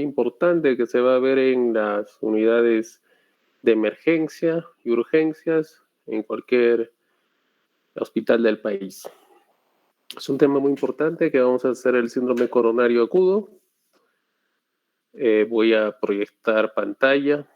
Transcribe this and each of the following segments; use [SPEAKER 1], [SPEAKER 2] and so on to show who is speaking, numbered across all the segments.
[SPEAKER 1] importante que se va a ver en las unidades de emergencia y urgencias en cualquier hospital del país. Es un tema muy importante que vamos a hacer el síndrome coronario agudo. Voy a proyectar pantalla.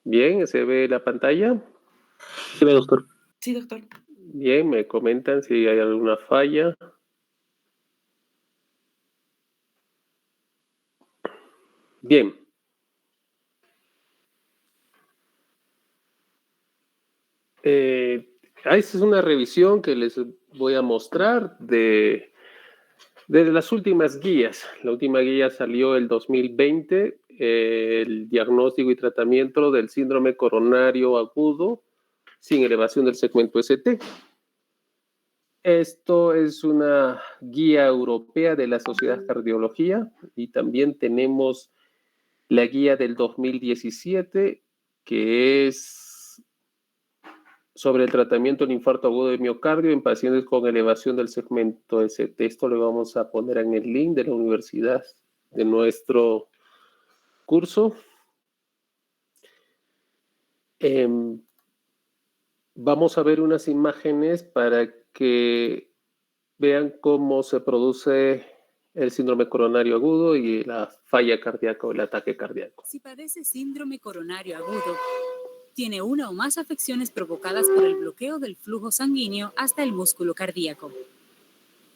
[SPEAKER 1] Bien, ¿se ve la pantalla?
[SPEAKER 2] ¿Se ve, doctor?
[SPEAKER 3] Sí, doctor.
[SPEAKER 1] Bien, me comentan si hay alguna falla. Bien. Esta es una revisión que les voy a mostrar de las últimas guías. La última guía salió el 2020, el diagnóstico y tratamiento del síndrome coronario agudo sin elevación del segmento ST. Esto es una guía europea de la Sociedad de Cardiología y también tenemos la guía del 2017, que es sobre el tratamiento del infarto agudo de miocardio en pacientes con elevación del segmento ST. Esto lo vamos a poner en el link de la universidad de nuestro curso. Vamos a ver unas imágenes para que vean cómo se produce el síndrome coronario agudo y la falla cardíaca o el ataque cardíaco.
[SPEAKER 4] Si padece síndrome coronario agudo, tiene una o más afecciones provocadas por el bloqueo del flujo sanguíneo hasta el músculo cardíaco.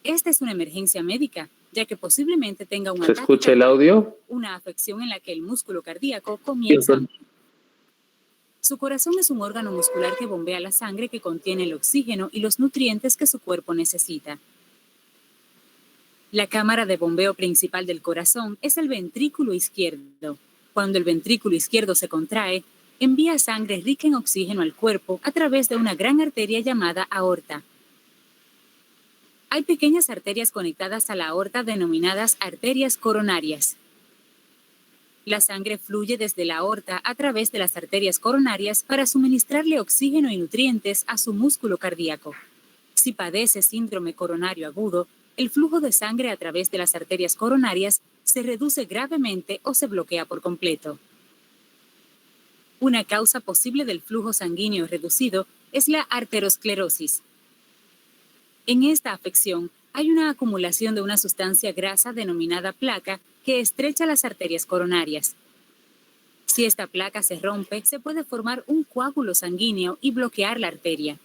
[SPEAKER 4] Esta es una emergencia médica, ya que posiblemente tenga un ataque
[SPEAKER 1] ¿Se escucha el audio?
[SPEAKER 4] Una afección en la que el músculo cardíaco comienza. Su corazón es un órgano muscular que bombea la sangre que contiene el oxígeno y los nutrientes que su cuerpo necesita. La cámara de bombeo principal del corazón es el ventrículo izquierdo. Cuando el ventrículo izquierdo se contrae, envía sangre rica en oxígeno al cuerpo a través de una gran arteria llamada aorta. Hay pequeñas arterias conectadas a la aorta denominadas arterias coronarias. La sangre fluye desde la aorta a través de las arterias coronarias para suministrarle oxígeno y nutrientes a su músculo cardíaco. Si padece síndrome coronario agudo, el flujo de sangre a través de las arterias coronarias se reduce gravemente o se bloquea por completo. Una causa posible del flujo sanguíneo reducido es la arteriosclerosis. En esta afección hay una acumulación de una sustancia grasa denominada placa que estrecha las arterias coronarias. Si esta placa se rompe, se puede formar un coágulo sanguíneo y bloquear la arteria.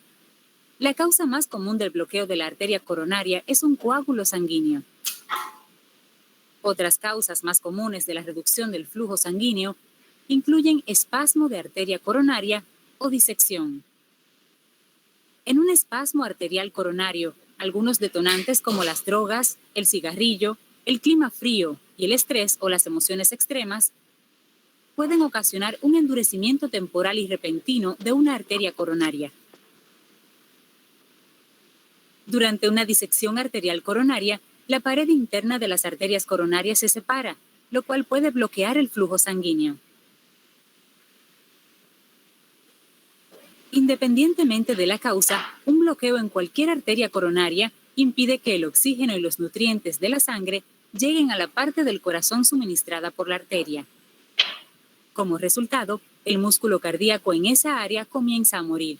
[SPEAKER 4] La causa más común del bloqueo de la arteria coronaria es un coágulo sanguíneo. Otras causas más comunes de la reducción del flujo sanguíneo incluyen espasmo de arteria coronaria o disección. En un espasmo arterial coronario, algunos detonantes como las drogas, el cigarrillo, el clima frío y el estrés o las emociones extremas pueden ocasionar un endurecimiento temporal y repentino de una arteria coronaria. Durante una disección arterial coronaria, la pared interna de las arterias coronarias se separa, lo cual puede bloquear el flujo sanguíneo. Independientemente de la causa, un bloqueo en cualquier arteria coronaria impide que el oxígeno y los nutrientes de la sangre lleguen a la parte del corazón suministrada por la arteria. Como resultado, el músculo cardíaco en esa área comienza a morir.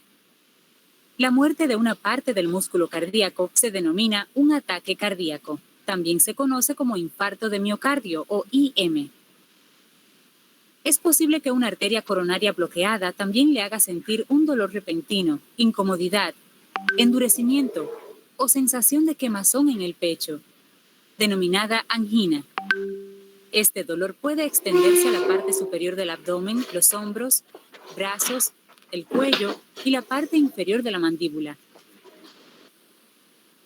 [SPEAKER 4] La muerte de una parte del músculo cardíaco se denomina un ataque cardíaco. También se conoce como infarto de miocardio o IM. Es posible que una arteria coronaria bloqueada también le haga sentir un dolor repentino, incomodidad, endurecimiento o sensación de quemazón en el pecho, denominada angina. Este dolor puede extenderse a la parte superior del abdomen, los hombros, brazos, el cuello y la parte inferior de la mandíbula.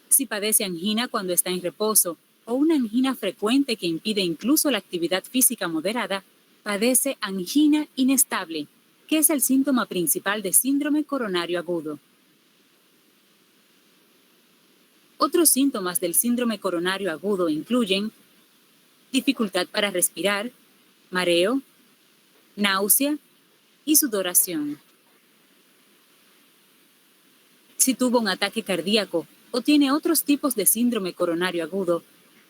[SPEAKER 4] Si padece angina cuando está en reposo o una angina frecuente que impide incluso la actividad física moderada, padece angina inestable, que es el síntoma principal de síndrome coronario agudo. Otros síntomas del síndrome coronario agudo incluyen dificultad para respirar, mareo, náusea y sudoración. Si tuvo un ataque cardíaco o tiene otros tipos de síndrome coronario agudo,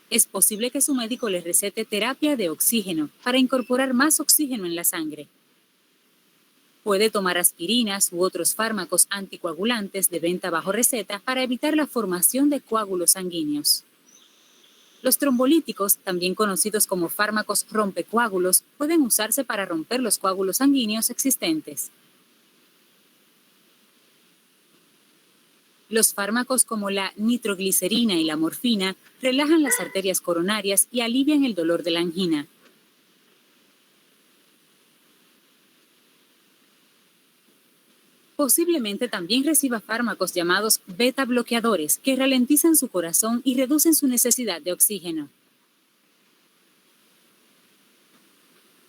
[SPEAKER 4] es posible que su médico le recete terapia de oxígeno para incorporar más oxígeno en la sangre. Puede tomar aspirinas u otros fármacos anticoagulantes de venta bajo receta para evitar la formación de coágulos sanguíneos. Los trombolíticos, también conocidos como fármacos rompecoágulos, pueden usarse para romper los coágulos sanguíneos existentes. Los fármacos como la nitroglicerina y la morfina relajan las arterias coronarias y alivian el dolor de la angina. Posiblemente también reciba fármacos llamados beta bloqueadores que ralentizan su corazón y reducen su necesidad de oxígeno.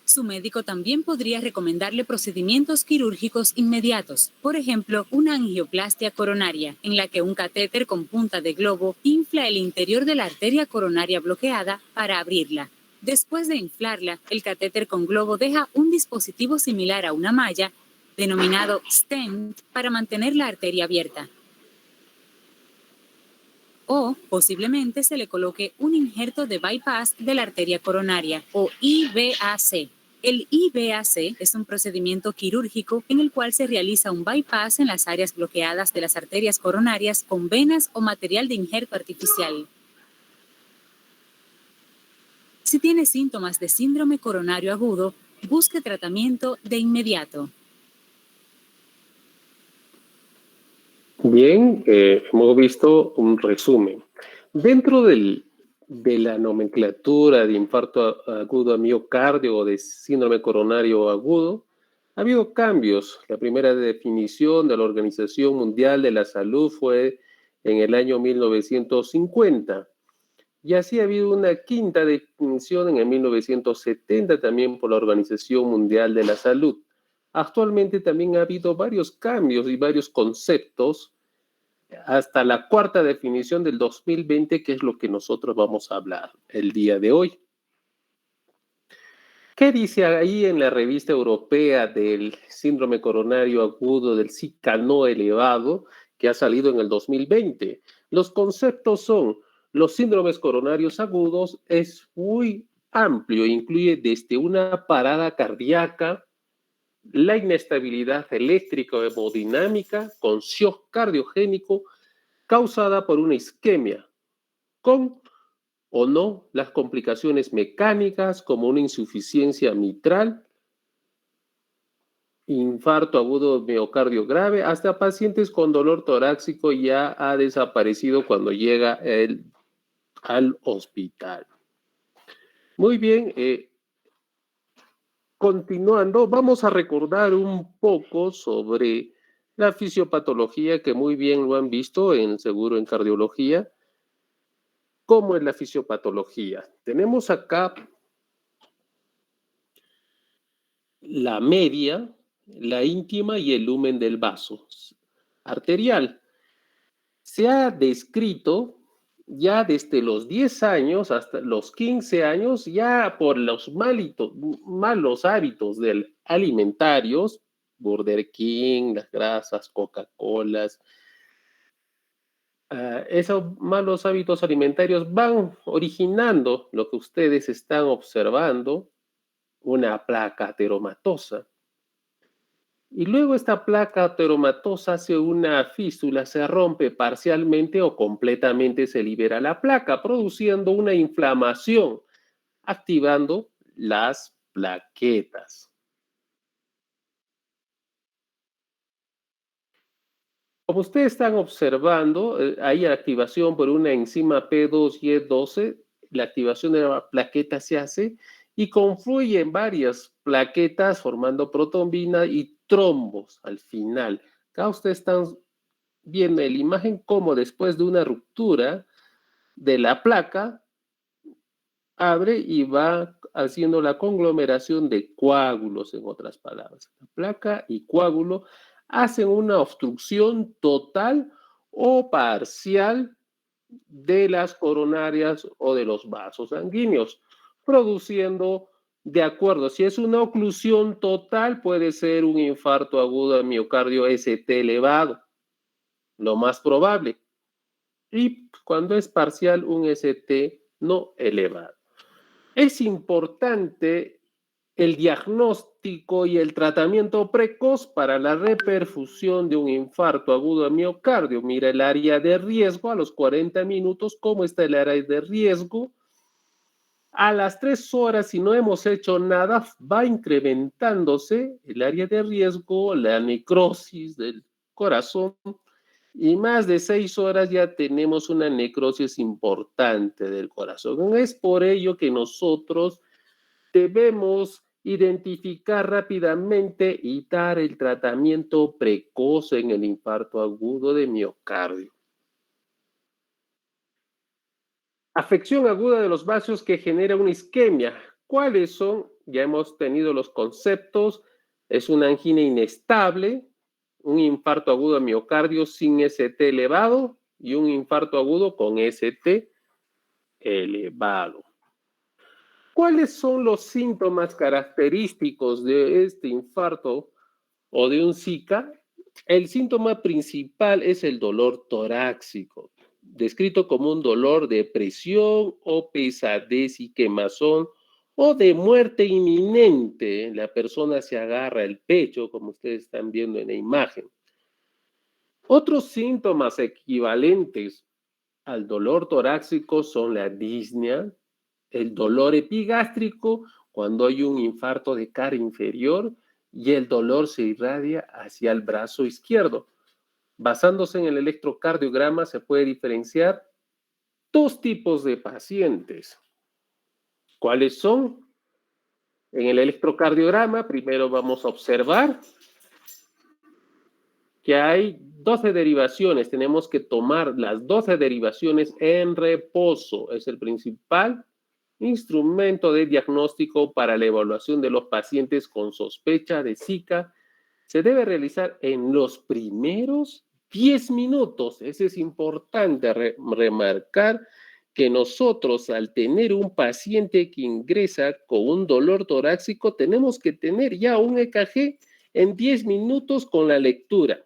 [SPEAKER 4] Su médico también podría recomendarle procedimientos quirúrgicos inmediatos, por ejemplo, una angioplastia coronaria, en la que un catéter con punta de globo infla el interior de la arteria coronaria bloqueada para abrirla. Después de inflarla, el catéter con globo deja un dispositivo similar a una malla, denominado stent, para mantener la arteria abierta. O posiblemente se le coloque un injerto de bypass de la arteria coronaria, o IVAC. El IVAC es un procedimiento quirúrgico en el cual se realiza un bypass en las áreas bloqueadas de las arterias coronarias con venas o material de injerto artificial. Si tiene síntomas de síndrome coronario agudo, busque tratamiento de inmediato.
[SPEAKER 1] Bien, hemos visto un resumen. Dentro de la nomenclatura de infarto agudo a miocardio o de síndrome coronario agudo, ha habido cambios. La primera definición de la Organización Mundial de la Salud fue en el año 1950. Y así ha habido una quinta definición en el 1970 también por la Organización Mundial de la Salud. Actualmente también ha habido varios cambios y varios conceptos hasta la cuarta definición del 2020, que es lo que nosotros vamos a hablar el día de hoy. ¿Qué dice ahí en la revista europea del síndrome coronario agudo del Zika no elevado, que ha salido en el 2020? Los conceptos son: los síndromes coronarios agudos es muy amplio, incluye desde una parada cardíaca, la inestabilidad eléctrica o hemodinámica con shock cardiogénico causada por una isquemia, con o no las complicaciones mecánicas como una insuficiencia mitral, infarto agudo miocardio grave, hasta pacientes con dolor torácico ya ha desaparecido cuando llega al hospital. Muy bien, continuando, vamos a recordar un poco sobre la fisiopatología que muy bien lo han visto en seguro en cardiología. ¿Cómo es la fisiopatología? Tenemos acá la media, la íntima y el lumen del vaso arterial. Se ha descrito ya desde los 10 años hasta los 15 años, ya por los malos hábitos alimentarios, Burger King, las grasas, Coca-Colas, esos malos hábitos alimentarios van originando lo que ustedes están observando, una placa ateromatosa. Y luego esta placa ateromatosa hace una fístula, se rompe parcialmente o completamente, se libera la placa, produciendo una inflamación, activando las plaquetas. Como ustedes están observando, hay activación por una enzima P2Y12, la activación de la plaqueta se hace y confluye en varias plaquetas formando protombina y trombos al final. Acá ustedes están viendo en la imagen cómo después de una ruptura de la placa, abre y va haciendo la conglomeración de coágulos, en otras palabras. La placa y coágulo hacen una obstrucción total o parcial de las coronarias o de los vasos sanguíneos, produciendo, de acuerdo, si es una oclusión total, puede ser un infarto agudo de miocardio ST elevado, lo más probable. Y cuando es parcial, un ST no elevado. Es importante el diagnóstico y el tratamiento precoz para la reperfusión de un infarto agudo de miocardio. Mira el área de riesgo a los 40 minutos, cómo está el área de riesgo. A las 3 horas, si no hemos hecho nada, va incrementándose el área de riesgo, la necrosis del corazón, y más de 6 horas ya tenemos una necrosis importante del corazón. Es por ello que nosotros debemos identificar rápidamente y dar el tratamiento precoz en el infarto agudo de miocardio. Afección aguda de los vasos que genera una isquemia. ¿Cuáles son? Ya hemos tenido los conceptos. Es una angina inestable, un infarto agudo de miocardio sin ST elevado y un infarto agudo con ST elevado. ¿Cuáles son los síntomas característicos de este infarto o de un Zika? El síntoma principal es el dolor torácico, descrito como un dolor de presión o pesadez y quemazón o de muerte inminente. La persona se agarra el pecho, como ustedes están viendo en la imagen. Otros síntomas equivalentes al dolor torácico son la disnea, el dolor epigástrico cuando hay un infarto de cara inferior y el dolor se irradia hacia el brazo izquierdo. Basándose en el electrocardiograma se puede diferenciar dos tipos de pacientes. ¿Cuáles son? En el electrocardiograma primero vamos a observar que hay 12 derivaciones. Tenemos que tomar las 12 derivaciones en reposo. Es el principal instrumento de diagnóstico para la evaluación de los pacientes con sospecha de Zika. Se debe realizar en los primeros 10 minutos. Eso es importante remarcar que nosotros al tener un paciente que ingresa con un dolor torácico, tenemos que tener ya un EKG en 10 minutos con la lectura,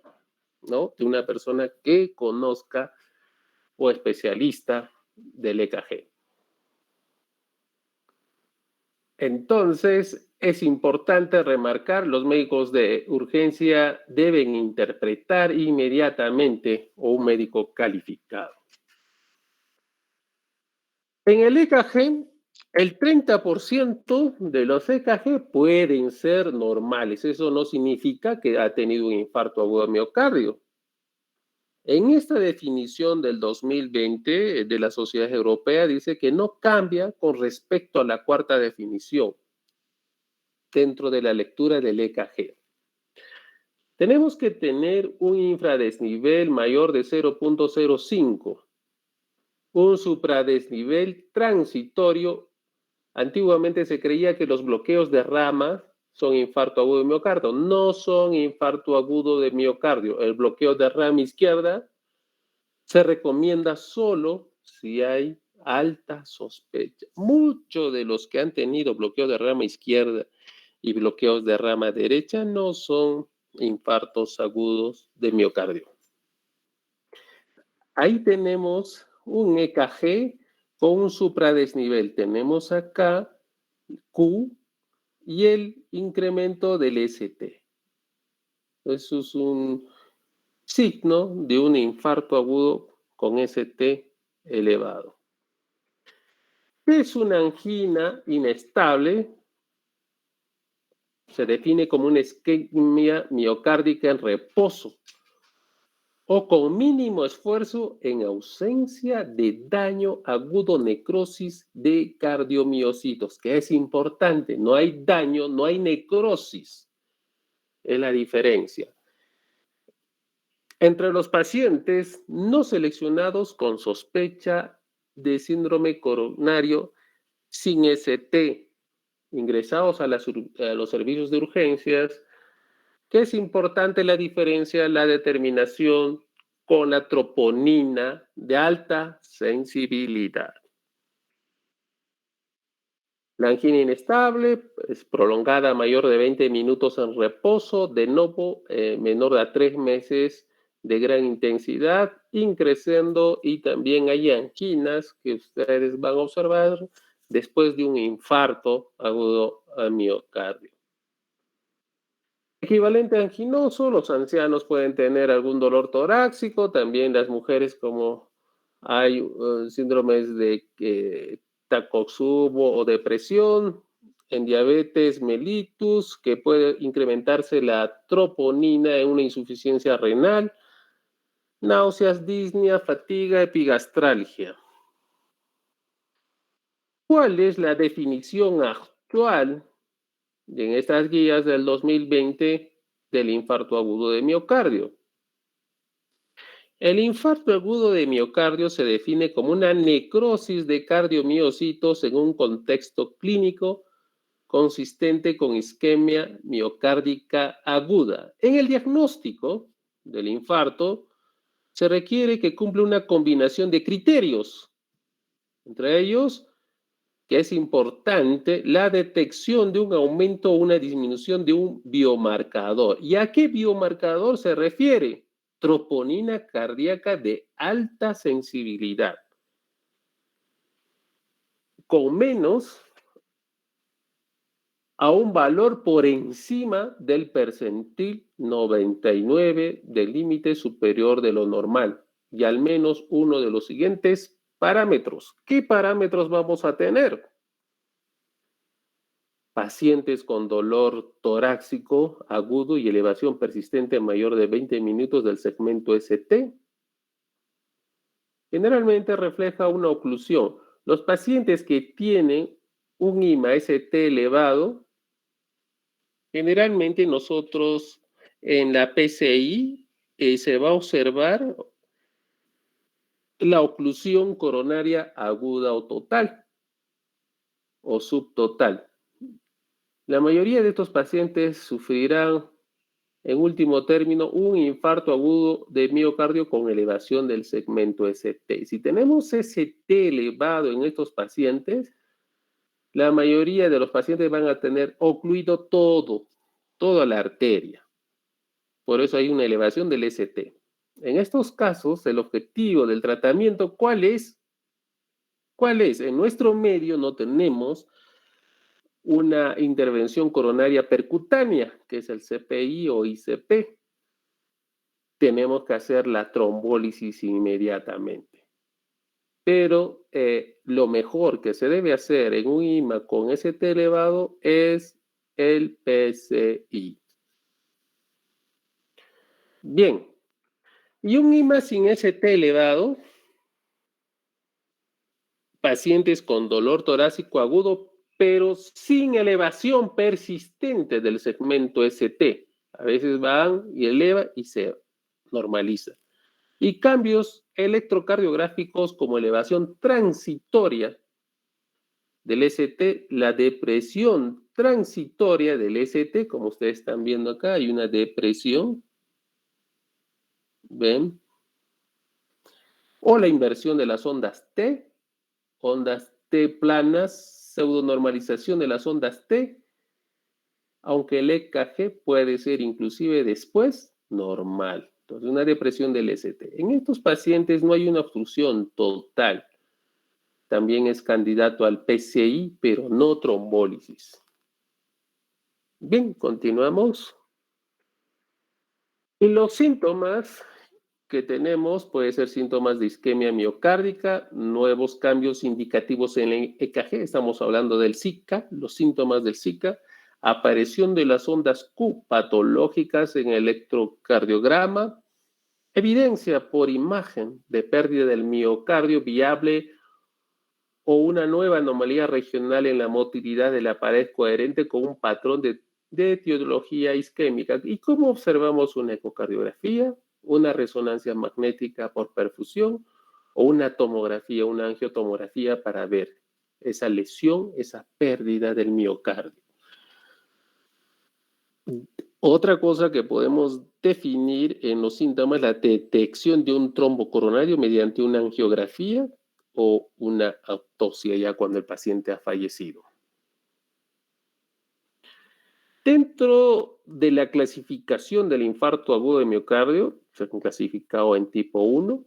[SPEAKER 1] ¿no? De una persona que conozca o especialista del EKG. Entonces, es importante remarcar, los médicos de urgencia deben interpretar inmediatamente o un médico calificado. En el EKG, el 30% de los EKG pueden ser normales. Eso no significa que ha tenido un infarto agudo de miocardio. En esta definición del 2020 de la Sociedad Europea dice que no cambia con respecto a la cuarta definición dentro de la lectura del EKG. Tenemos que tener un infradesnivel mayor de 0.05, un supradesnivel transitorio. Antiguamente se creía que los bloqueos de rama son infarto agudo de miocardio. No son infarto agudo de miocardio. El bloqueo de rama izquierda se recomienda solo si hay alta sospecha. Muchos de los que han tenido bloqueo de rama izquierda y bloqueos de rama derecha no son infartos agudos de miocardio. Ahí tenemos un EKG con un supradesnivel. Tenemos acá Q y el incremento del ST. Eso es un signo de un infarto agudo con ST elevado. ¿Qué es una angina inestable? Se define como una isquemia miocárdica en reposo o con mínimo esfuerzo en ausencia de daño agudo, necrosis de cardiomiocitos, que es importante. No hay daño, no hay necrosis. Es la diferencia. Entre los pacientes no seleccionados con sospecha de síndrome coronario sin ST, ingresados a los servicios de urgencias, que es importante la diferencia, la determinación con la troponina de alta sensibilidad. La angina inestable es prolongada mayor de 20 minutos en reposo, de nuevo menor de 3 meses de gran intensidad, increciendo, y también hay anginas que ustedes van a observar después de un infarto agudo al miocardio. Equivalente anginoso, los ancianos pueden tener algún dolor torácico, también las mujeres como hay síndromes de Takotsubo o depresión, en diabetes mellitus, que puede incrementarse la troponina en una insuficiencia renal, náuseas, disnea, fatiga, epigastralgia. ¿Cuál es la definición actual en estas guías del 2020 del infarto agudo de miocardio? El infarto agudo de miocardio se define como una necrosis de cardiomiocitos en un contexto clínico consistente con isquemia miocárdica aguda. En el diagnóstico del infarto se requiere que cumpla una combinación de criterios, entre ellos que es importante la detección de un aumento o una disminución de un biomarcador. ¿Y a qué biomarcador se refiere? Troponina cardíaca de alta sensibilidad. Con menos a un valor por encima del percentil 99 del límite superior de lo normal, y al menos uno de los siguientes parámetros. ¿Qué parámetros vamos a tener? Pacientes con dolor torácico agudo y elevación persistente mayor de 20 minutos del segmento ST. Generalmente refleja una oclusión. Los pacientes que tienen un IMA-ST elevado, generalmente nosotros en la PCI se va a observar la oclusión coronaria aguda o total o subtotal. La mayoría de estos pacientes sufrirán, en último término, un infarto agudo de miocardio con elevación del segmento ST. Si tenemos ST elevado en estos pacientes, la mayoría de los pacientes van a tener ocluido toda la arteria. Por eso hay una elevación del ST. En estos casos, el objetivo del tratamiento, ¿cuál es? ¿Cuál es? En nuestro medio no tenemos una intervención coronaria percutánea, que es el CPI o ICP. Tenemos que hacer la trombólisis inmediatamente. Pero lo mejor que se debe hacer en un IMA con ST elevado es el PCI. Bien, y un IMA sin ST elevado, pacientes con dolor torácico agudo, pero sin elevación persistente del segmento ST. A veces van y eleva y se normaliza. Y cambios electrocardiográficos como elevación transitoria del ST, la depresión transitoria del ST, como ustedes están viendo acá, hay una depresión, ¿ven? O la inversión de las ondas T planas, pseudonormalización de las ondas T, aunque el EKG puede ser inclusive después normal. Entonces, una depresión del ST. En estos pacientes no hay una obstrucción total. También es candidato al PCI, pero no trombólisis. Bien, continuamos. Y los síntomas que tenemos pueden ser síntomas de isquemia miocárdica, nuevos cambios indicativos en el EKG, estamos hablando del Zika, los síntomas del Zika, aparición de las ondas Q patológicas en el electrocardiograma, evidencia por imagen de pérdida del miocardio viable o una nueva anomalía regional en la motilidad de la pared coherente con un patrón de etiología isquémica. ¿Y cómo observamos una ecocardiografía? Una resonancia magnética por perfusión o una tomografía, una angiotomografía para ver esa lesión, esa pérdida del miocardio. Otra cosa que podemos definir en los síntomas es la detección de un trombo coronario mediante una angiografía o una autopsia ya cuando el paciente ha fallecido. Dentro de la clasificación del infarto agudo de miocardio, se ha clasificado en tipo 1,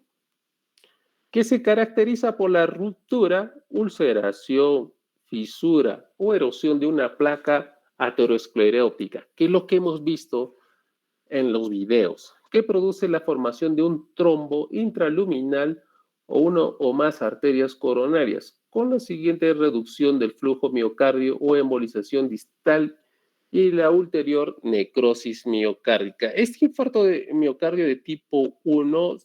[SPEAKER 1] que se caracteriza por la ruptura, ulceración, fisura o erosión de una placa aterosclerótica, que es lo que hemos visto en los videos, que produce la formación de un trombo intraluminal o uno o más arterias coronarias, con la siguiente reducción del flujo miocardio o embolización distal y la ulterior necrosis miocárdica. Este infarto de miocardio de tipo 1,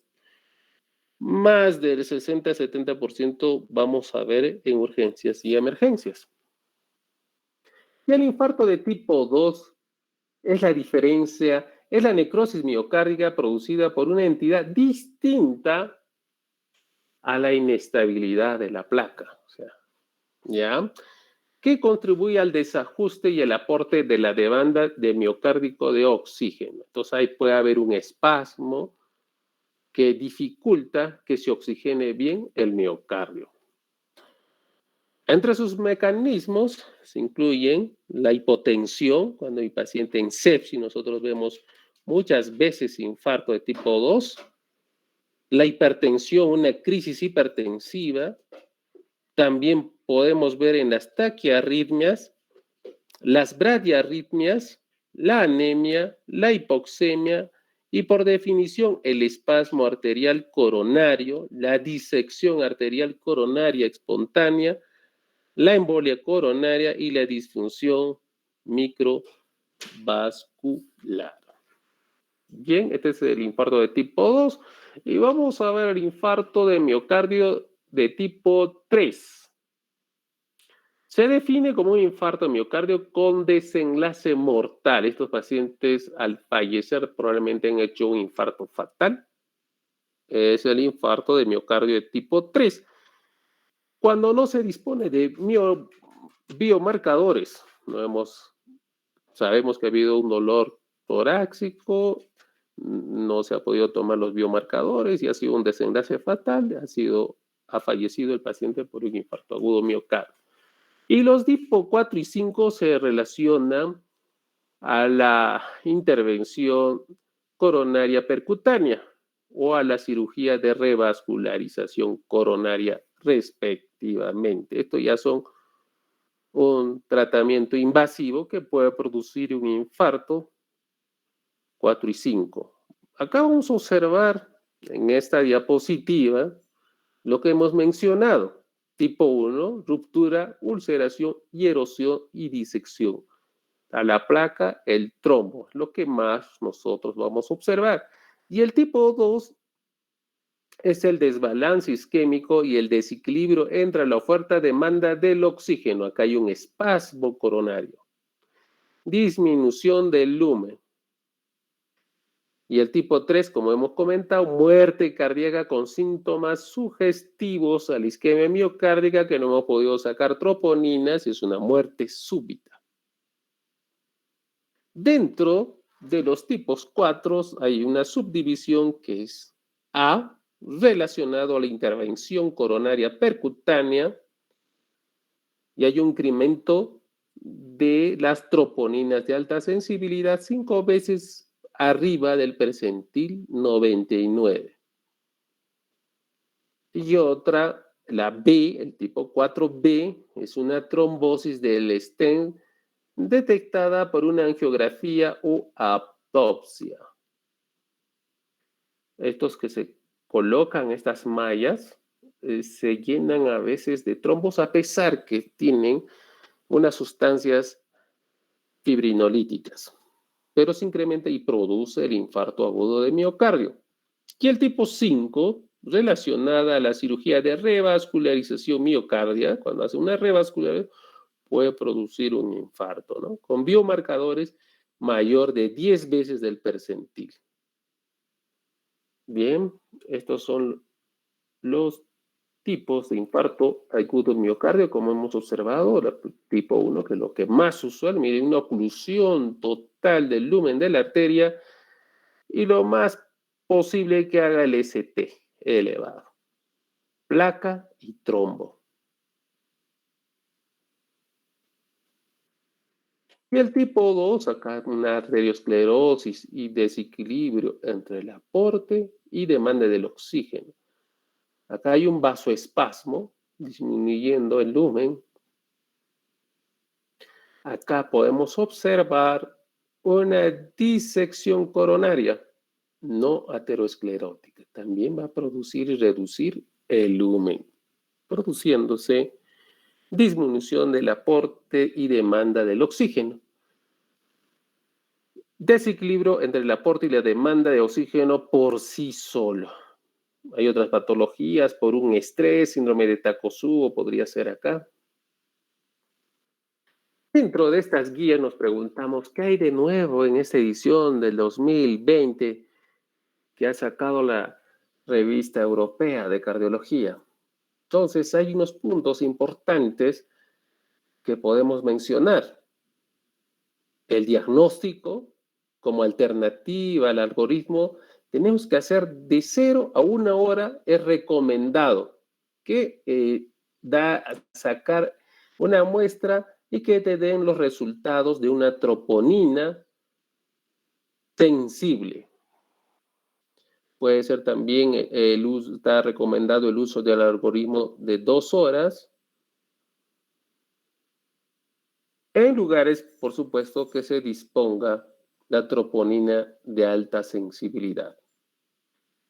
[SPEAKER 1] más del 60-70% vamos a ver en urgencias y emergencias. Y el infarto de tipo 2 es la diferencia, es la necrosis miocárdica producida por una entidad distinta a la inestabilidad de la placa, o sea, ¿ya? Que contribuye al desajuste y el aporte de la demanda de miocárdico de oxígeno. Entonces ahí puede haber un espasmo que dificulta que se oxigene bien el miocardio. Entre sus mecanismos se incluyen la hipotensión, cuando hay paciente en sepsis, nosotros vemos muchas veces infarto de tipo 2, la hipertensión, una crisis hipertensiva, también podemos ver en las taquiarritmias, las bradiarritmias, la anemia, la hipoxemia y por definición el espasmo arterial coronario, la disección arterial coronaria espontánea, la embolia coronaria y la disfunción microvascular. Bien, este es el infarto de tipo 2 y vamos a ver el infarto de miocardio de tipo 3. Se define como un infarto de miocardio con desenlace mortal. Estos pacientes al fallecer probablemente han hecho un infarto fatal. Es el infarto de miocardio de tipo 3. Cuando no se dispone de biomarcadores, sabemos que ha habido un dolor torácico, no se ha podido tomar los biomarcadores y ha sido un desenlace fatal, ha fallecido el paciente por un infarto agudo miocardio. Y los tipo 4 y 5 se relacionan a la intervención coronaria percutánea o a la cirugía de revascularización coronaria respectivamente. Esto ya son un tratamiento invasivo que puede producir un infarto 4 y 5. Acá vamos a observar en esta diapositiva lo que hemos mencionado. Tipo 1, ruptura, ulceración y erosión y disección. A la placa, el trombo, lo que más nosotros vamos a observar. Y el tipo 2 es el desbalance isquémico y el desequilibrio entre la oferta-demanda del oxígeno. Acá hay un espasmo coronario. Disminución del lumen. Y el tipo 3, como hemos comentado, muerte cardíaca con síntomas sugestivos a la isquemia miocárdica que no hemos podido sacar troponinas y es una muerte súbita. Dentro de los tipos 4 hay una subdivisión que es A, relacionado a la intervención coronaria percutánea, y hay un incremento de las troponinas de alta sensibilidad 5 veces arriba del percentil 99. Y otra, la B, el tipo 4B, es una trombosis del stent detectada por una angiografía o autopsia. Estos que se colocan, estas mallas, se llenan a veces de trombos a pesar que tienen unas sustancias fibrinolíticas, pero se incrementa y produce el infarto agudo de miocardio. Y el tipo 5, relacionada a la cirugía de revascularización miocardia, cuando hace una revascularización, puede producir un infarto, ¿no? Con biomarcadores mayor de 10 veces del percentil. Bien, estos son los tipos de infarto agudo del miocardio, como hemos observado, la tipo 1, que es lo que más usual, miren, una oclusión total del lumen de la arteria y lo más posible que haga el ST elevado, placa y trombo. Y el tipo 2, acá una arteriosclerosis y desequilibrio entre el aporte y demanda del oxígeno. Acá hay un vasoespasmo disminuyendo el lumen. Acá podemos observar una disección coronaria no aterosclerótica. También va a producir y reducir el lumen, produciéndose disminución del aporte y demanda del oxígeno. Desequilibrio entre el aporte y la demanda de oxígeno por sí solo. Hay otras patologías por un estrés, síndrome de Takotsubo podría ser acá. Dentro de estas guías nos preguntamos qué hay de nuevo en esta edición del 2020 que ha sacado la revista europea de cardiología. Entonces hay unos puntos importantes que podemos mencionar. El diagnóstico como alternativa al algoritmo, tenemos que hacer de 0 a 1 hora, es recomendado que da a sacar una muestra y que te den los resultados de una troponina sensible. Puede ser también está recomendado el uso del algoritmo de 2 horas en lugares, por supuesto, que se disponga la troponina de alta sensibilidad.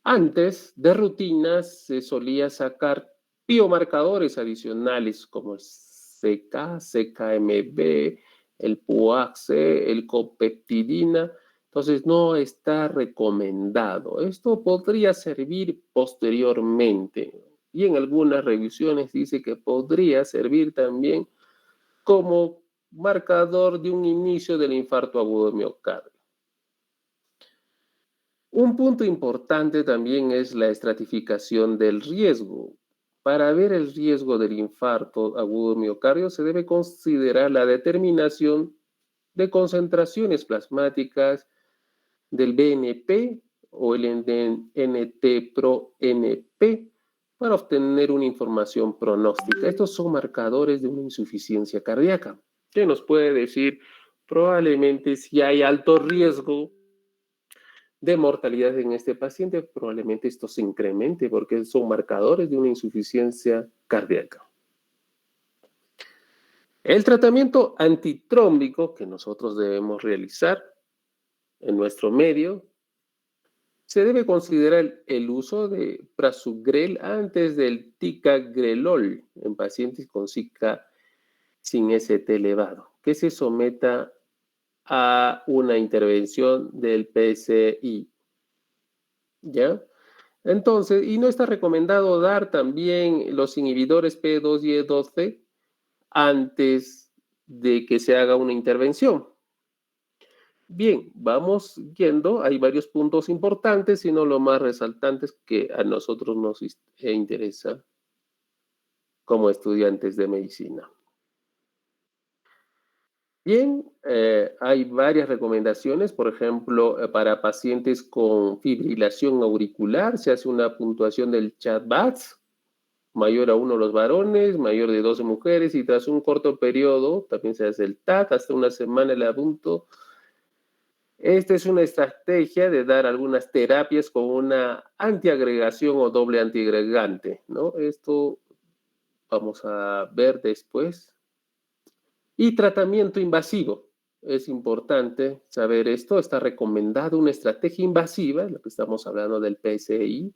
[SPEAKER 1] Antes de rutinas se solía sacar biomarcadores adicionales como el CK, CKMB, el PUAC-C, el copeptidina. Entonces no está recomendado. Esto podría servir posteriormente y en algunas revisiones dice que podría servir también como marcador de un inicio del infarto agudo de miocardio. Un punto importante también es la estratificación del riesgo. Para ver el riesgo del infarto agudo de miocardio se debe considerar la determinación de concentraciones plasmáticas del BNP o el NT-proNP para obtener una información pronóstica. Estos son marcadores de una insuficiencia cardíaca, que nos puede decir probablemente si hay alto riesgo de mortalidad en este paciente, probablemente esto se incremente porque son marcadores de una insuficiencia cardíaca. El tratamiento antitrómbico que nosotros debemos realizar en nuestro medio, se debe considerar el uso de prasugrel antes del ticagrelol en pacientes con SICA sin ST elevado, que se someta a una intervención del PCI. ¿Ya? Entonces, y no está recomendado dar también los inhibidores P2 y E12 antes de que se haga una intervención. Bien, vamos viendo, hay varios puntos importantes, sino lo más resaltantes que a nosotros nos interesa como estudiantes de medicina. Bien, hay varias recomendaciones, por ejemplo, para pacientes con fibrilación auricular, se hace una puntuación del CHA2-VAS, mayor a 1 los varones, mayor de 12 mujeres, y tras un corto periodo, también se hace el TAC, hasta una semana el adulto. Esta es una estrategia de dar algunas terapias con una antiagregación o doble antiagregante, ¿no? Esto vamos a ver después. Y tratamiento invasivo. Es importante saber esto. Está recomendada una estrategia invasiva, lo que estamos hablando del PCI,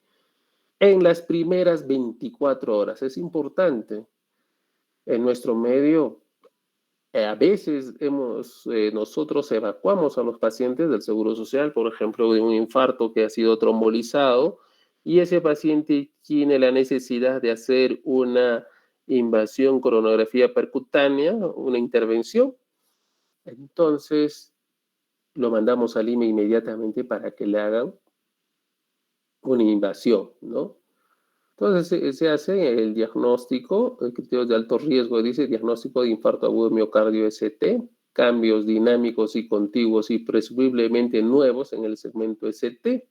[SPEAKER 1] en las primeras 24 horas. Es importante. En nuestro medio, a veces nosotros evacuamos a los pacientes del Seguro Social, por ejemplo, de un infarto que ha sido trombolizado, y ese paciente tiene la necesidad de hacer una invasión coronografía percutánea, una intervención. Entonces, lo mandamos al IME inmediatamente para que le hagan una invasión, ¿no? Entonces se hace el diagnóstico, el criterio de alto riesgo, dice diagnóstico de infarto agudo de miocardio ST, cambios dinámicos y contiguos y presumiblemente nuevos en el segmento ST,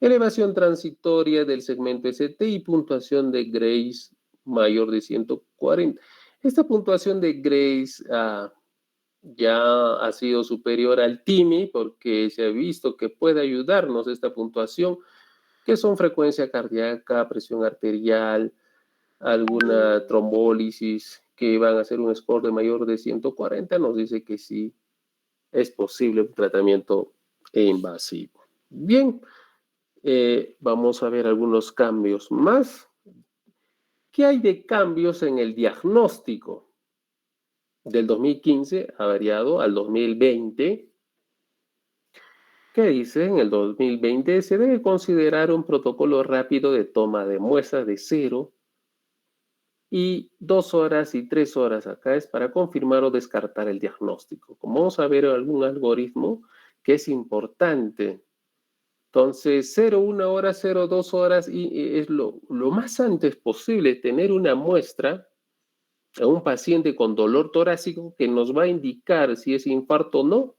[SPEAKER 1] elevación transitoria del segmento ST y puntuación de Grace mayor de 140. Esta puntuación de Grace ya ha sido superior al TIMI porque se ha visto que puede ayudarnos esta puntuación, que son frecuencia cardíaca, presión arterial, alguna trombólisis, que van a hacer un score de mayor de 140, nos dice que sí es posible un tratamiento invasivo. Bien, vamos a ver algunos cambios más. ¿Qué hay de cambios en el diagnóstico? Del 2015 ha variado al 2020. ¿Qué dice? En el 2020 se debe considerar un protocolo rápido de toma de muestras de 0 y 2 horas y 3 horas. Acá es para confirmar o descartar el diagnóstico. Como vamos a ver algún algoritmo que es importante. Entonces, 0, 1 hora, 0, 2 horas y es lo más antes posible tener una muestra a un paciente con dolor torácico que nos va a indicar si es infarto o no,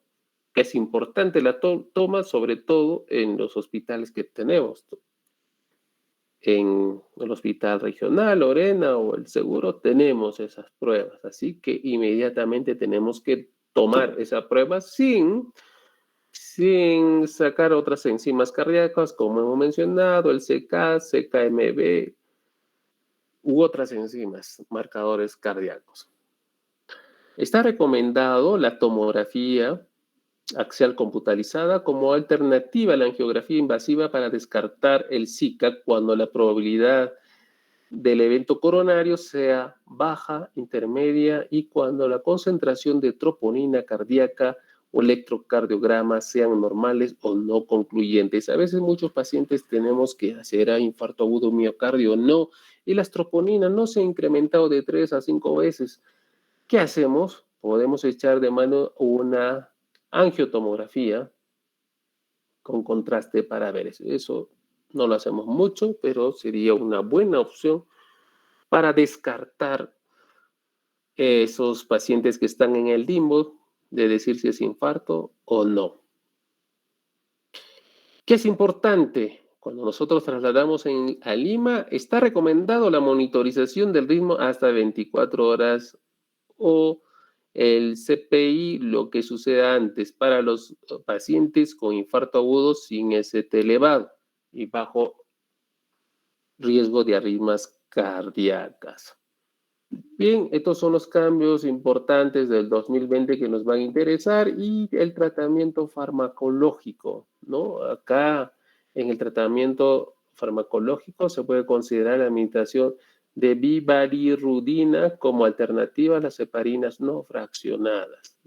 [SPEAKER 1] que es importante la toma, sobre todo en los hospitales que tenemos. En el hospital regional, Lorena o el seguro, tenemos esas pruebas. Así que inmediatamente tenemos que tomar esa prueba sin sacar otras enzimas cardíacas, como hemos mencionado, el CK, CKMB u otras enzimas, marcadores cardíacos. Está recomendado la tomografía axial computarizada como alternativa a la angiografía invasiva para descartar el SICA cuando la probabilidad del evento coronario sea baja, intermedia y cuando la concentración de troponina cardíaca o electrocardiograma sean normales o no concluyentes. A veces muchos pacientes tenemos que hacer infarto agudo miocardio, no, y las troponinas no se han incrementado de 3 a 5 veces. ¿Qué hacemos? Podemos echar de mano una angiotomografía con contraste para ver eso. Eso no lo hacemos mucho, pero sería una buena opción para descartar esos pacientes que están en el limbo de decir si es infarto o no. ¿Qué es importante? Cuando nosotros trasladamos a Lima, está recomendado la monitorización del ritmo hasta 24 horas o el CPI, lo que sucede antes para los pacientes con infarto agudo sin ST elevado y bajo riesgo de arritmias cardíacas. Bien, estos son los cambios importantes del 2020 que nos van a interesar y el tratamiento farmacológico, ¿no? Acá en el tratamiento farmacológico se puede considerar la administración de bivalirudina como alternativa a las heparinas no fraccionadas.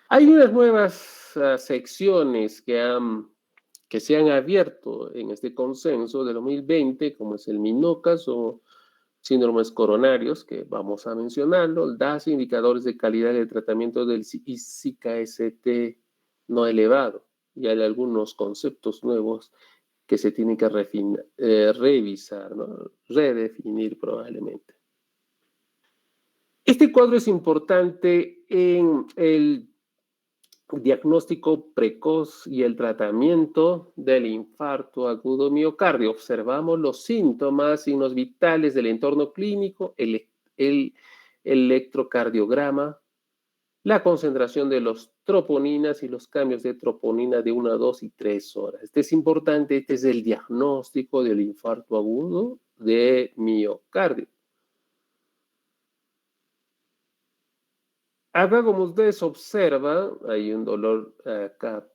[SPEAKER 1] Hay unas nuevas secciones que se han abierto en este consenso de 2020, como es el MINOCAS o síndromes coronarios, que vamos a mencionarlo, DAS, indicadores de calidad de tratamiento del SICA-ST no elevado. Y hay algunos conceptos nuevos que se tienen que revisar, ¿no? Redefinir probablemente. Este cuadro es importante en el diagnóstico precoz y el tratamiento del infarto agudo miocardio. Observamos los síntomas, signos vitales del entorno clínico, el electrocardiograma, la concentración de los troponinas y los cambios de troponina de 1 a 2 y 3 horas. Este es importante, este es el diagnóstico del infarto agudo de miocardio. Acá, como ustedes observan, hay un dolor acá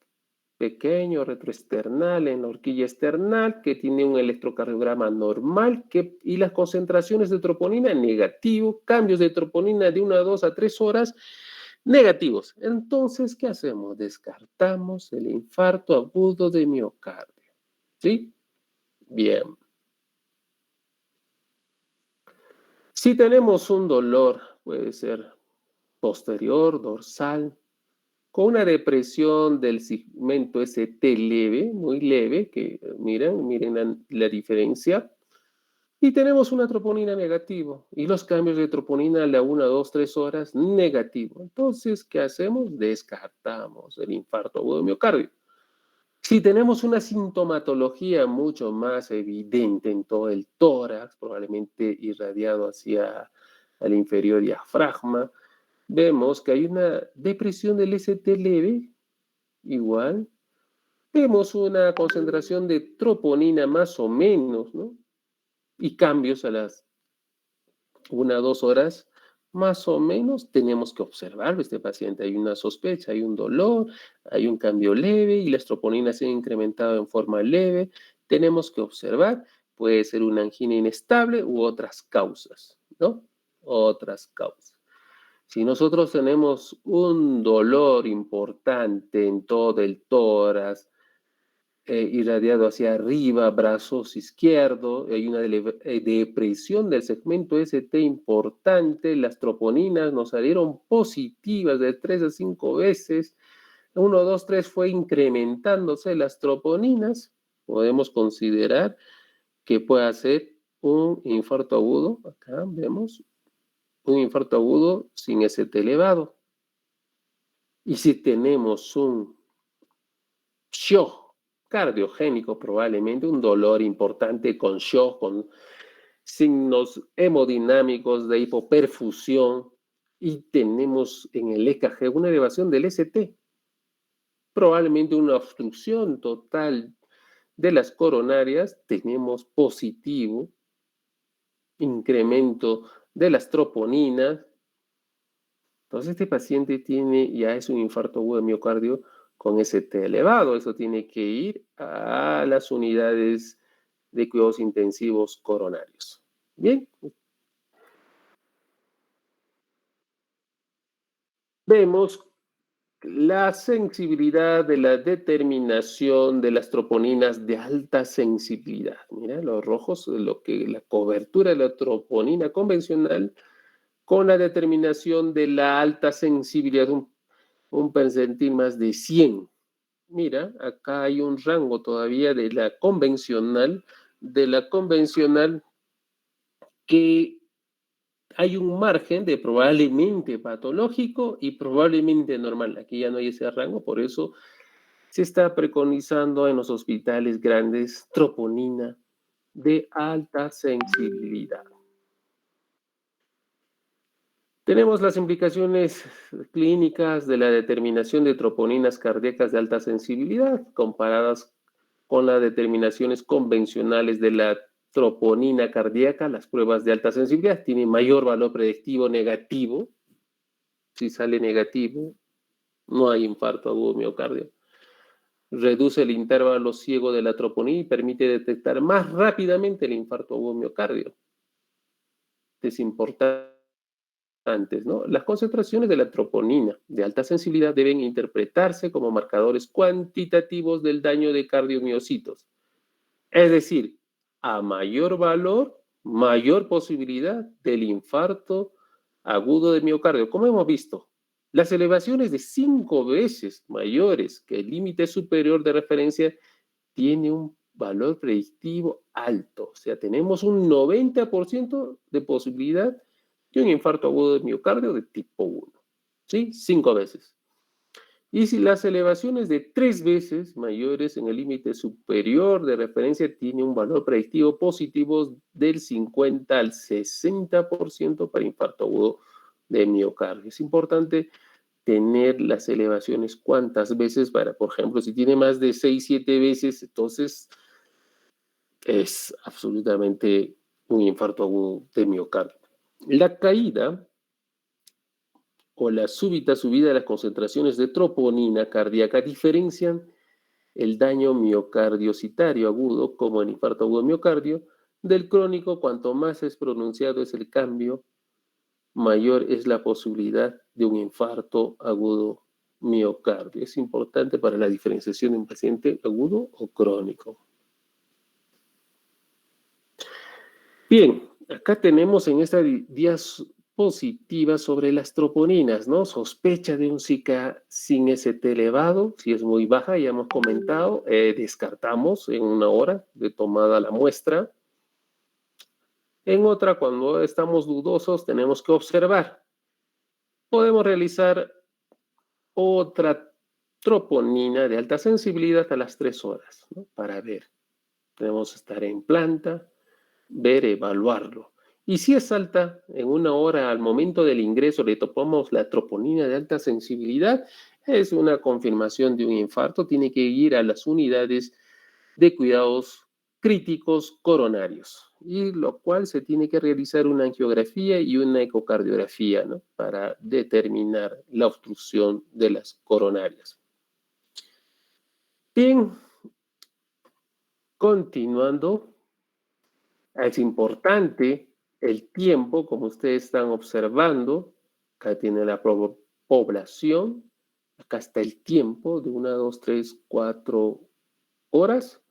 [SPEAKER 1] pequeño, retroesternal, en la horquilla esternal, que tiene un electrocardiograma normal y las concentraciones de troponina negativo, cambios de troponina de 1 a 2 a 3 horas negativos. Entonces, ¿qué hacemos? Descartamos el infarto agudo de miocardio. ¿Sí? Bien. Si tenemos un dolor, puede ser posterior, dorsal, con una depresión del segmento ST leve, muy leve, que miren la diferencia. Y tenemos una troponina negativo y los cambios de troponina a la 1, 2, 3 horas negativo. Entonces, ¿qué hacemos? Descartamos el infarto agudo de miocardio. Si tenemos una sintomatología mucho más evidente en todo el tórax, probablemente irradiado hacia el inferior diafragma, vemos que hay una depresión del ST leve, igual. Vemos una concentración de troponina más o menos, ¿no? Y cambios a las 1 o 2 horas, más o menos, tenemos que observar a este paciente. Hay una sospecha, hay un dolor, hay un cambio leve y las troponinas se han incrementado en forma leve. Tenemos que observar, puede ser una angina inestable u otras causas, ¿no? Otras causas. Si nosotros tenemos un dolor importante en todo el tórax, irradiado hacia arriba, brazos izquierdo, hay una depresión del segmento ST importante, las troponinas nos salieron positivas de 3 a 5 veces, 1, 2, 3 fue incrementándose las troponinas, podemos considerar que puede ser un infarto agudo, acá vemos, un infarto agudo sin ST elevado. Y si tenemos un shock cardiogénico, probablemente un dolor importante con shock, con signos hemodinámicos de hipoperfusión, y tenemos en el EKG una elevación del ST, probablemente una obstrucción total de las coronarias, tenemos positivo, incremento de las troponinas. Entonces este paciente ya es un infarto agudo de miocardio con ST elevado. Eso tiene que ir a las unidades de cuidados intensivos coronarios. Bien. Vemos la sensibilidad de la determinación de las troponinas de alta sensibilidad. Mira, los rojos, la cobertura de la troponina convencional con la determinación de la alta sensibilidad, un percentil más de 100. Mira, acá hay un rango todavía de la convencional que hay un margen de probablemente patológico y probablemente normal. Aquí ya no hay ese rango, por eso se está preconizando en los hospitales grandes troponina de alta sensibilidad. Tenemos las implicaciones clínicas de la determinación de troponinas cardíacas de alta sensibilidad comparadas con las determinaciones convencionales de la troponina cardíaca. Las pruebas de alta sensibilidad tienen mayor valor predictivo negativo. Si sale negativo, no hay infarto agudo de miocardio. Reduce el intervalo ciego de la troponina y permite detectar más rápidamente el infarto agudo de miocardio. Es importante. ¿No? Las concentraciones de la troponina de alta sensibilidad deben interpretarse como marcadores cuantitativos del daño de cardiomiocitos. Es decir, a mayor valor, mayor posibilidad del infarto agudo de miocardio. Como hemos visto, las elevaciones de 5 veces mayores que el límite superior de referencia tiene un valor predictivo alto. O sea, tenemos un 90% de posibilidad de un infarto agudo de miocardio de tipo 1, ¿sí? 5 veces. Y si las elevaciones de 3 veces mayores en el límite superior de referencia tiene un valor predictivo positivo del 50 al 60% para infarto agudo de miocardio. Es importante tener las elevaciones cuántas veces para, por ejemplo, si tiene más de 6, 7 veces, entonces es absolutamente un infarto agudo de miocardio. La caída o la súbita subida de las concentraciones de troponina cardíaca diferencian el daño miocardiocitario agudo, como el infarto agudo de miocardio, del crónico. Cuanto más es pronunciado es el cambio, mayor es la posibilidad de un infarto agudo miocardio. Es importante para la diferenciación de un paciente agudo o crónico. Bien, acá tenemos en esta positiva sobre las troponinas, ¿no? Sospecha de un Zika sin ST elevado, si es muy baja, ya hemos comentado, descartamos en 1 hora de tomada la muestra. En otra, cuando estamos dudosos, tenemos que observar. Podemos realizar otra troponina de alta sensibilidad a las 3 horas, ¿no? Para ver. Tenemos que estar en planta, ver, evaluarlo. Y si es alta, en 1 hora al momento del ingreso le topamos la troponina de alta sensibilidad, es una confirmación de un infarto, tiene que ir a las unidades de cuidados críticos coronarios, y lo cual se tiene que realizar una angiografía y una ecocardiografía, ¿no? Para determinar la obstrucción de las coronarias. Bien, continuando, es importante el tiempo, como ustedes están observando. Acá tiene la población, acá está el tiempo de 1, 2, 3, 4 horas.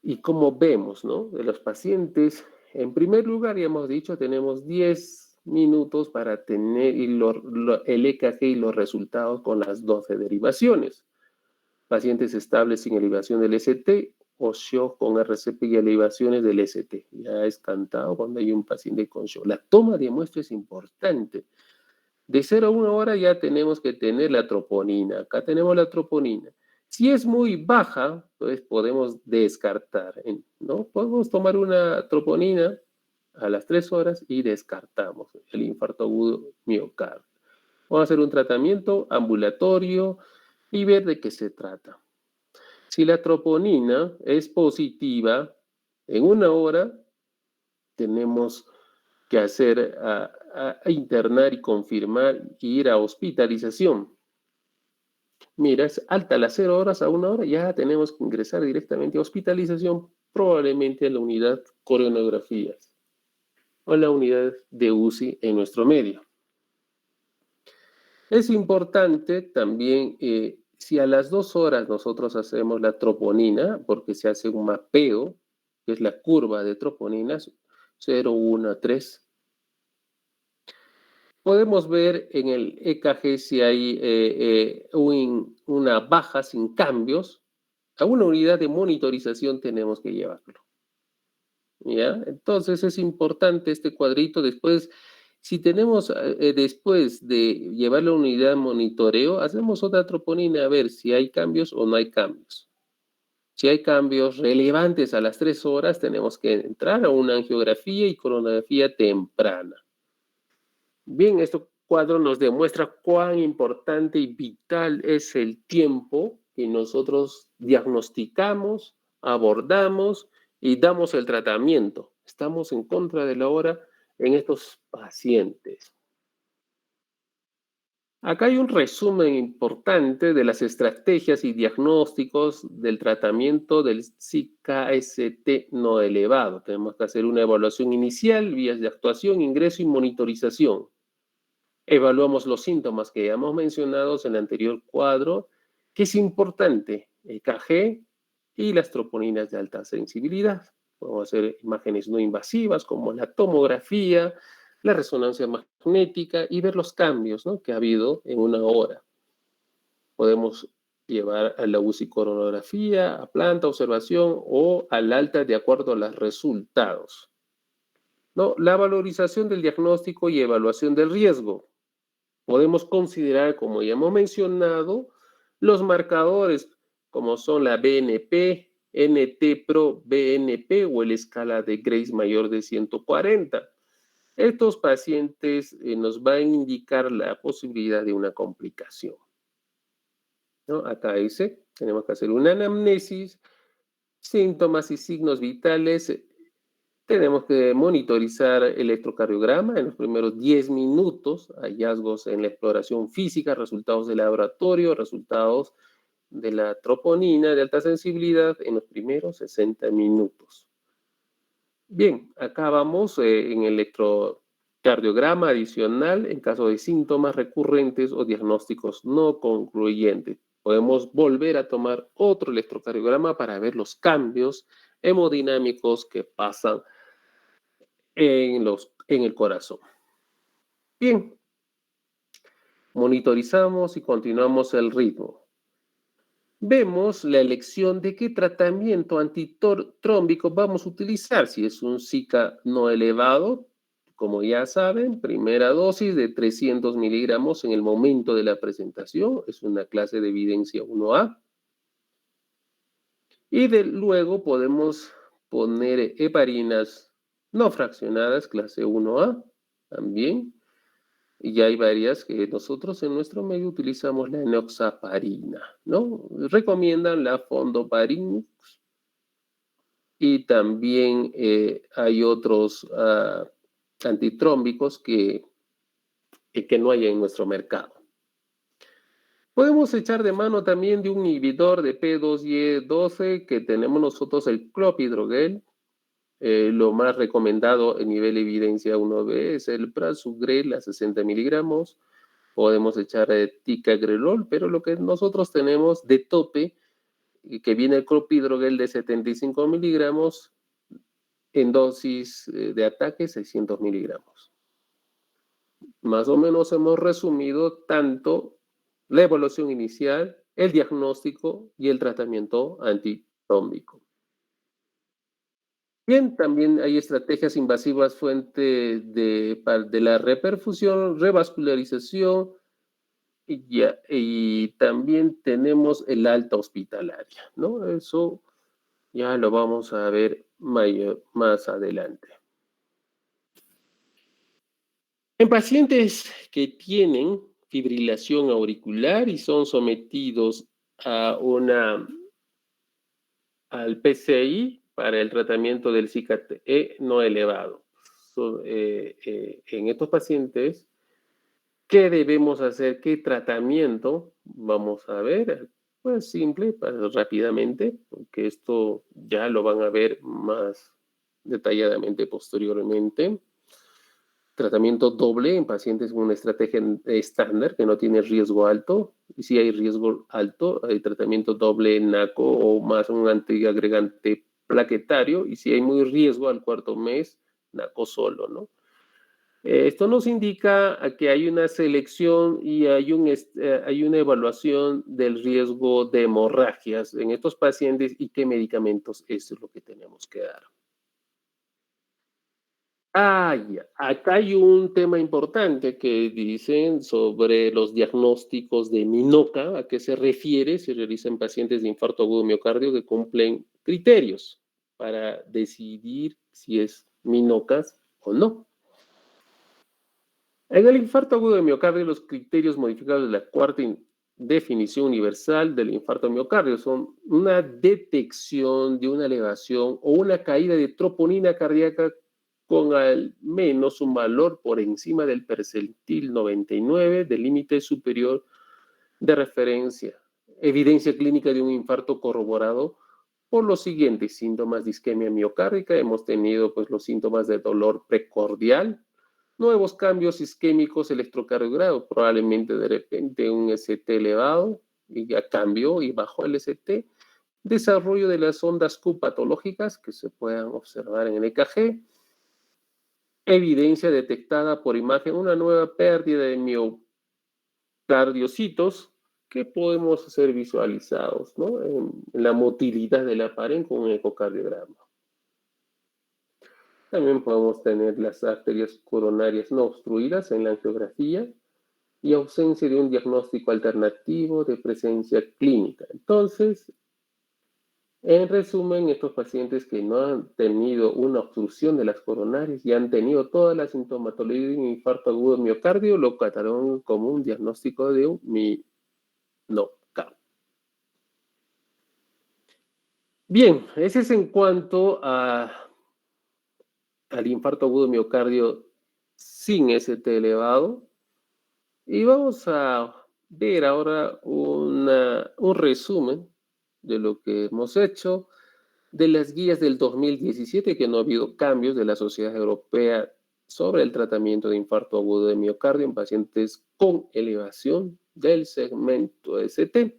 [SPEAKER 1] Y como vemos, ¿no? De los pacientes, en primer lugar, ya hemos dicho, tenemos 10 minutos para tener el EKG y los resultados con las 12 derivaciones. Pacientes estables sin elevación del ST o shock con RCP y elevaciones del ST. Ya es cantado cuando hay un paciente con shock. La toma de muestra es importante. De 0 a 1 hora ya tenemos que tener la troponina. Acá tenemos la troponina. Si es muy baja, pues podemos descartar, ¿no? Podemos tomar una troponina a las 3 horas y descartamos el infarto agudo miocardio. Vamos a hacer un tratamiento ambulatorio y ver de qué se trata. Si la troponina es positiva, en 1 hora tenemos que hacer a internar y confirmar y ir a hospitalización. Mira, es alta a las 0 horas a 1 hora, ya tenemos que ingresar directamente a hospitalización, probablemente a la unidad coronografías o la unidad de UCI en nuestro medio. Es importante también, si a las 2 horas nosotros hacemos la troponina, porque se hace un mapeo, que es la curva de troponinas, 0, 1, 3. Podemos ver en el EKG si hay una baja sin cambios. A una unidad de monitorización tenemos que llevarlo. ¿Ya? Entonces es importante este cuadrito. Después, si tenemos, después de llevar la unidad de monitoreo, hacemos otra troponina a ver si hay cambios o no hay cambios. Si hay cambios relevantes a las 3 horas, tenemos que entrar a una angiografía y coronografía temprana. Bien, este cuadro nos demuestra cuán importante y vital es el tiempo que nosotros diagnosticamos, abordamos y damos el tratamiento. Estamos en contra de la hora en estos pacientes. Acá hay un resumen importante de las estrategias y diagnósticos del tratamiento del Zika-ST no elevado. Tenemos que hacer una evaluación inicial, vías de actuación, ingreso y monitorización. Evaluamos los síntomas que ya hemos mencionado en el anterior cuadro, que es importante, el EKG y las troponinas de alta sensibilidad. Podemos hacer imágenes no invasivas como la tomografía, la resonancia magnética y ver los cambios, ¿no?, que ha habido en 1 hora. Podemos llevar a la UCI coronografía, a planta, observación o al alta de acuerdo a los resultados. ¿No? La valorización del diagnóstico y evaluación del riesgo. Podemos considerar, como ya hemos mencionado, los marcadores como son la BNP, NT-proBNP o la escala de Grace mayor de 140. Estos pacientes nos van a indicar la posibilidad de una complicación, ¿no? Acá dice, tenemos que hacer una anamnesis, síntomas y signos vitales. Tenemos que monitorizar el electrocardiograma en los primeros 10 minutos, hallazgos en la exploración física, resultados de laboratorio, resultados de la troponina de alta sensibilidad en los primeros 60 minutos. Bien, acá vamos en el electrocardiograma adicional en caso de síntomas recurrentes o diagnósticos no concluyentes. Podemos volver a tomar otro electrocardiograma para ver los cambios hemodinámicos que pasan en el corazón. Bien, monitorizamos y continuamos el ritmo. Vemos la elección de qué tratamiento antitrómbico vamos a utilizar. Si es un Zika no elevado, como ya saben, primera dosis de 300 miligramos en el momento de la presentación, es una clase de evidencia 1A. Y luego podemos poner heparinas no fraccionadas, clase 1A, también. Y hay varias que nosotros en nuestro medio utilizamos la enoxaparina, ¿no? Recomiendan la fondoparinux y también hay otros antitrómbicos que no hay en nuestro mercado. Podemos echar de mano también de un inhibidor de P2Y12 que tenemos nosotros, el clopidogrel. Lo más recomendado en nivel de evidencia 1B es el prasugrel a 60 miligramos. Podemos echar ticagrelol, pero lo que nosotros tenemos de tope, que viene el clopidogrel de 75 miligramos en dosis de ataque 600 miligramos. Más o menos hemos resumido tanto la evaluación inicial, el diagnóstico y el tratamiento antitrómbico. Bien, también hay estrategias invasivas fuente de la reperfusión, revascularización, y también tenemos el alta hospitalaria, ¿no? Eso ya lo vamos a ver más adelante. En pacientes que tienen fibrilación auricular y son sometidos al PCI para el tratamiento del Zika-TE no elevado. En estos pacientes, ¿qué debemos hacer? ¿Qué tratamiento? Vamos a ver, pues simple, rápidamente, porque esto ya lo van a ver más detalladamente posteriormente. Tratamiento doble en pacientes con una estrategia estándar que no tiene riesgo alto. Y si hay riesgo alto, hay tratamiento doble NACO o más un antiagregante plaquetario. Y si hay muy riesgo al cuarto mes, NACO solo, ¿no? Esto nos indica que hay una selección y hay una evaluación del riesgo de hemorragias en estos pacientes y qué medicamentos es lo que tenemos que dar. Acá hay un tema importante que dicen sobre los diagnósticos de MINOCA, ¿a qué se refiere? Se realizan pacientes de infarto agudo miocardio que cumplen criterios para decidir si es MINOCAS o no. En el infarto agudo de miocardio, los criterios modificados de la cuarta definición universal del infarto miocardio son una detección de una elevación o una caída de troponina cardíaca con al menos un valor por encima del percentil 99 del límite superior de referencia. Evidencia clínica de un infarto corroborado por los siguientes síntomas de isquemia miocárdica. Hemos tenido pues los síntomas de dolor precordial, nuevos cambios isquémicos electrocardiogrados, probablemente de repente un ST elevado y ya cambió y bajó el ST, desarrollo de las ondas Q patológicas que se puedan observar en el EKG, evidencia detectada por imagen, una nueva pérdida de miocardiocitos que podemos ser visualizados, ¿no? en la motilidad de la pared con un ecocardiograma. También podemos tener las arterias coronarias no obstruidas en la angiografía y ausencia de un diagnóstico alternativo de presencia clínica. Entonces, en resumen, estos pacientes que no han tenido una obstrucción de las coronarias y han tenido toda la sintomatología de un infarto agudo de miocardio, lo catalogan como un diagnóstico de un MINOCA. Bien, ese es en cuanto al infarto agudo de miocardio sin ST elevado. Y vamos a ver ahora un resumen de lo que hemos hecho, de las guías del 2017, que no ha habido cambios de la Sociedad Europea sobre el tratamiento de infarto agudo de miocardio en pacientes con elevación del segmento ST.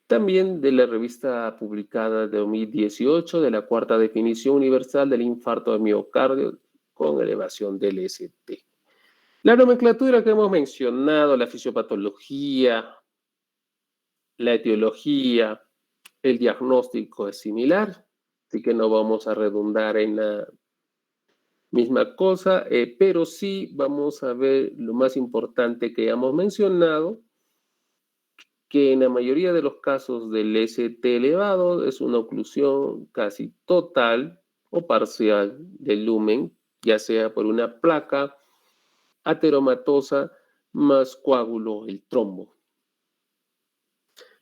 [SPEAKER 1] También de la revista publicada de 2018 de la cuarta definición universal del infarto de miocardio con elevación del ST. La nomenclatura que hemos mencionado, la fisiopatología, la etiología, el diagnóstico es similar, así que no vamos a redundar en la misma cosa, pero sí vamos a ver lo más importante que hemos mencionado, que en la mayoría de los casos del ST elevado es una oclusión casi total o parcial del lumen, ya sea por una placa ateromatosa más coágulo, el trombo.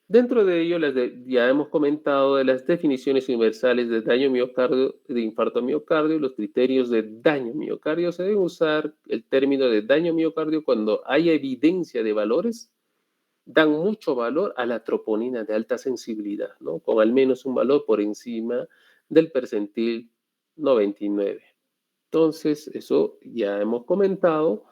[SPEAKER 1] Dentro de ello, ya hemos comentado de las definiciones universales de daño miocardio, de infarto miocardio, los criterios de daño miocardio. Se debe usar el término de daño miocardio cuando hay evidencia de valores, dan mucho valor a la troponina de alta sensibilidad, ¿no? Con al menos un valor por encima del percentil 99. Entonces, eso ya hemos comentado.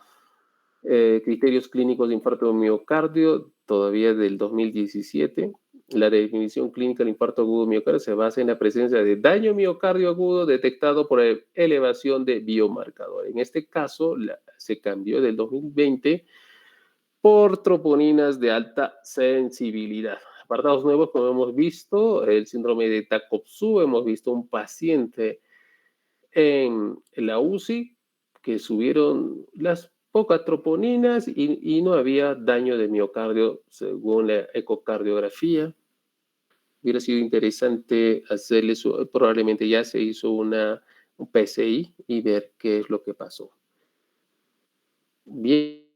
[SPEAKER 1] Criterios clínicos de infarto de miocardio, todavía del 2017. La definición clínica del infarto agudo de miocardio se basa en la presencia de daño miocardio agudo detectado por elevación de biomarcador. En este caso, se cambió del 2020 por troponinas de alta sensibilidad. Apartados nuevos, como hemos visto, el síndrome de Takotsu, hemos visto un paciente en la UCI que subieron las pocas troponinas y no había daño de miocardio según la ecocardiografía. Hubiera sido interesante hacerle eso, probablemente ya se hizo un PCI y ver qué es lo que pasó. Bien,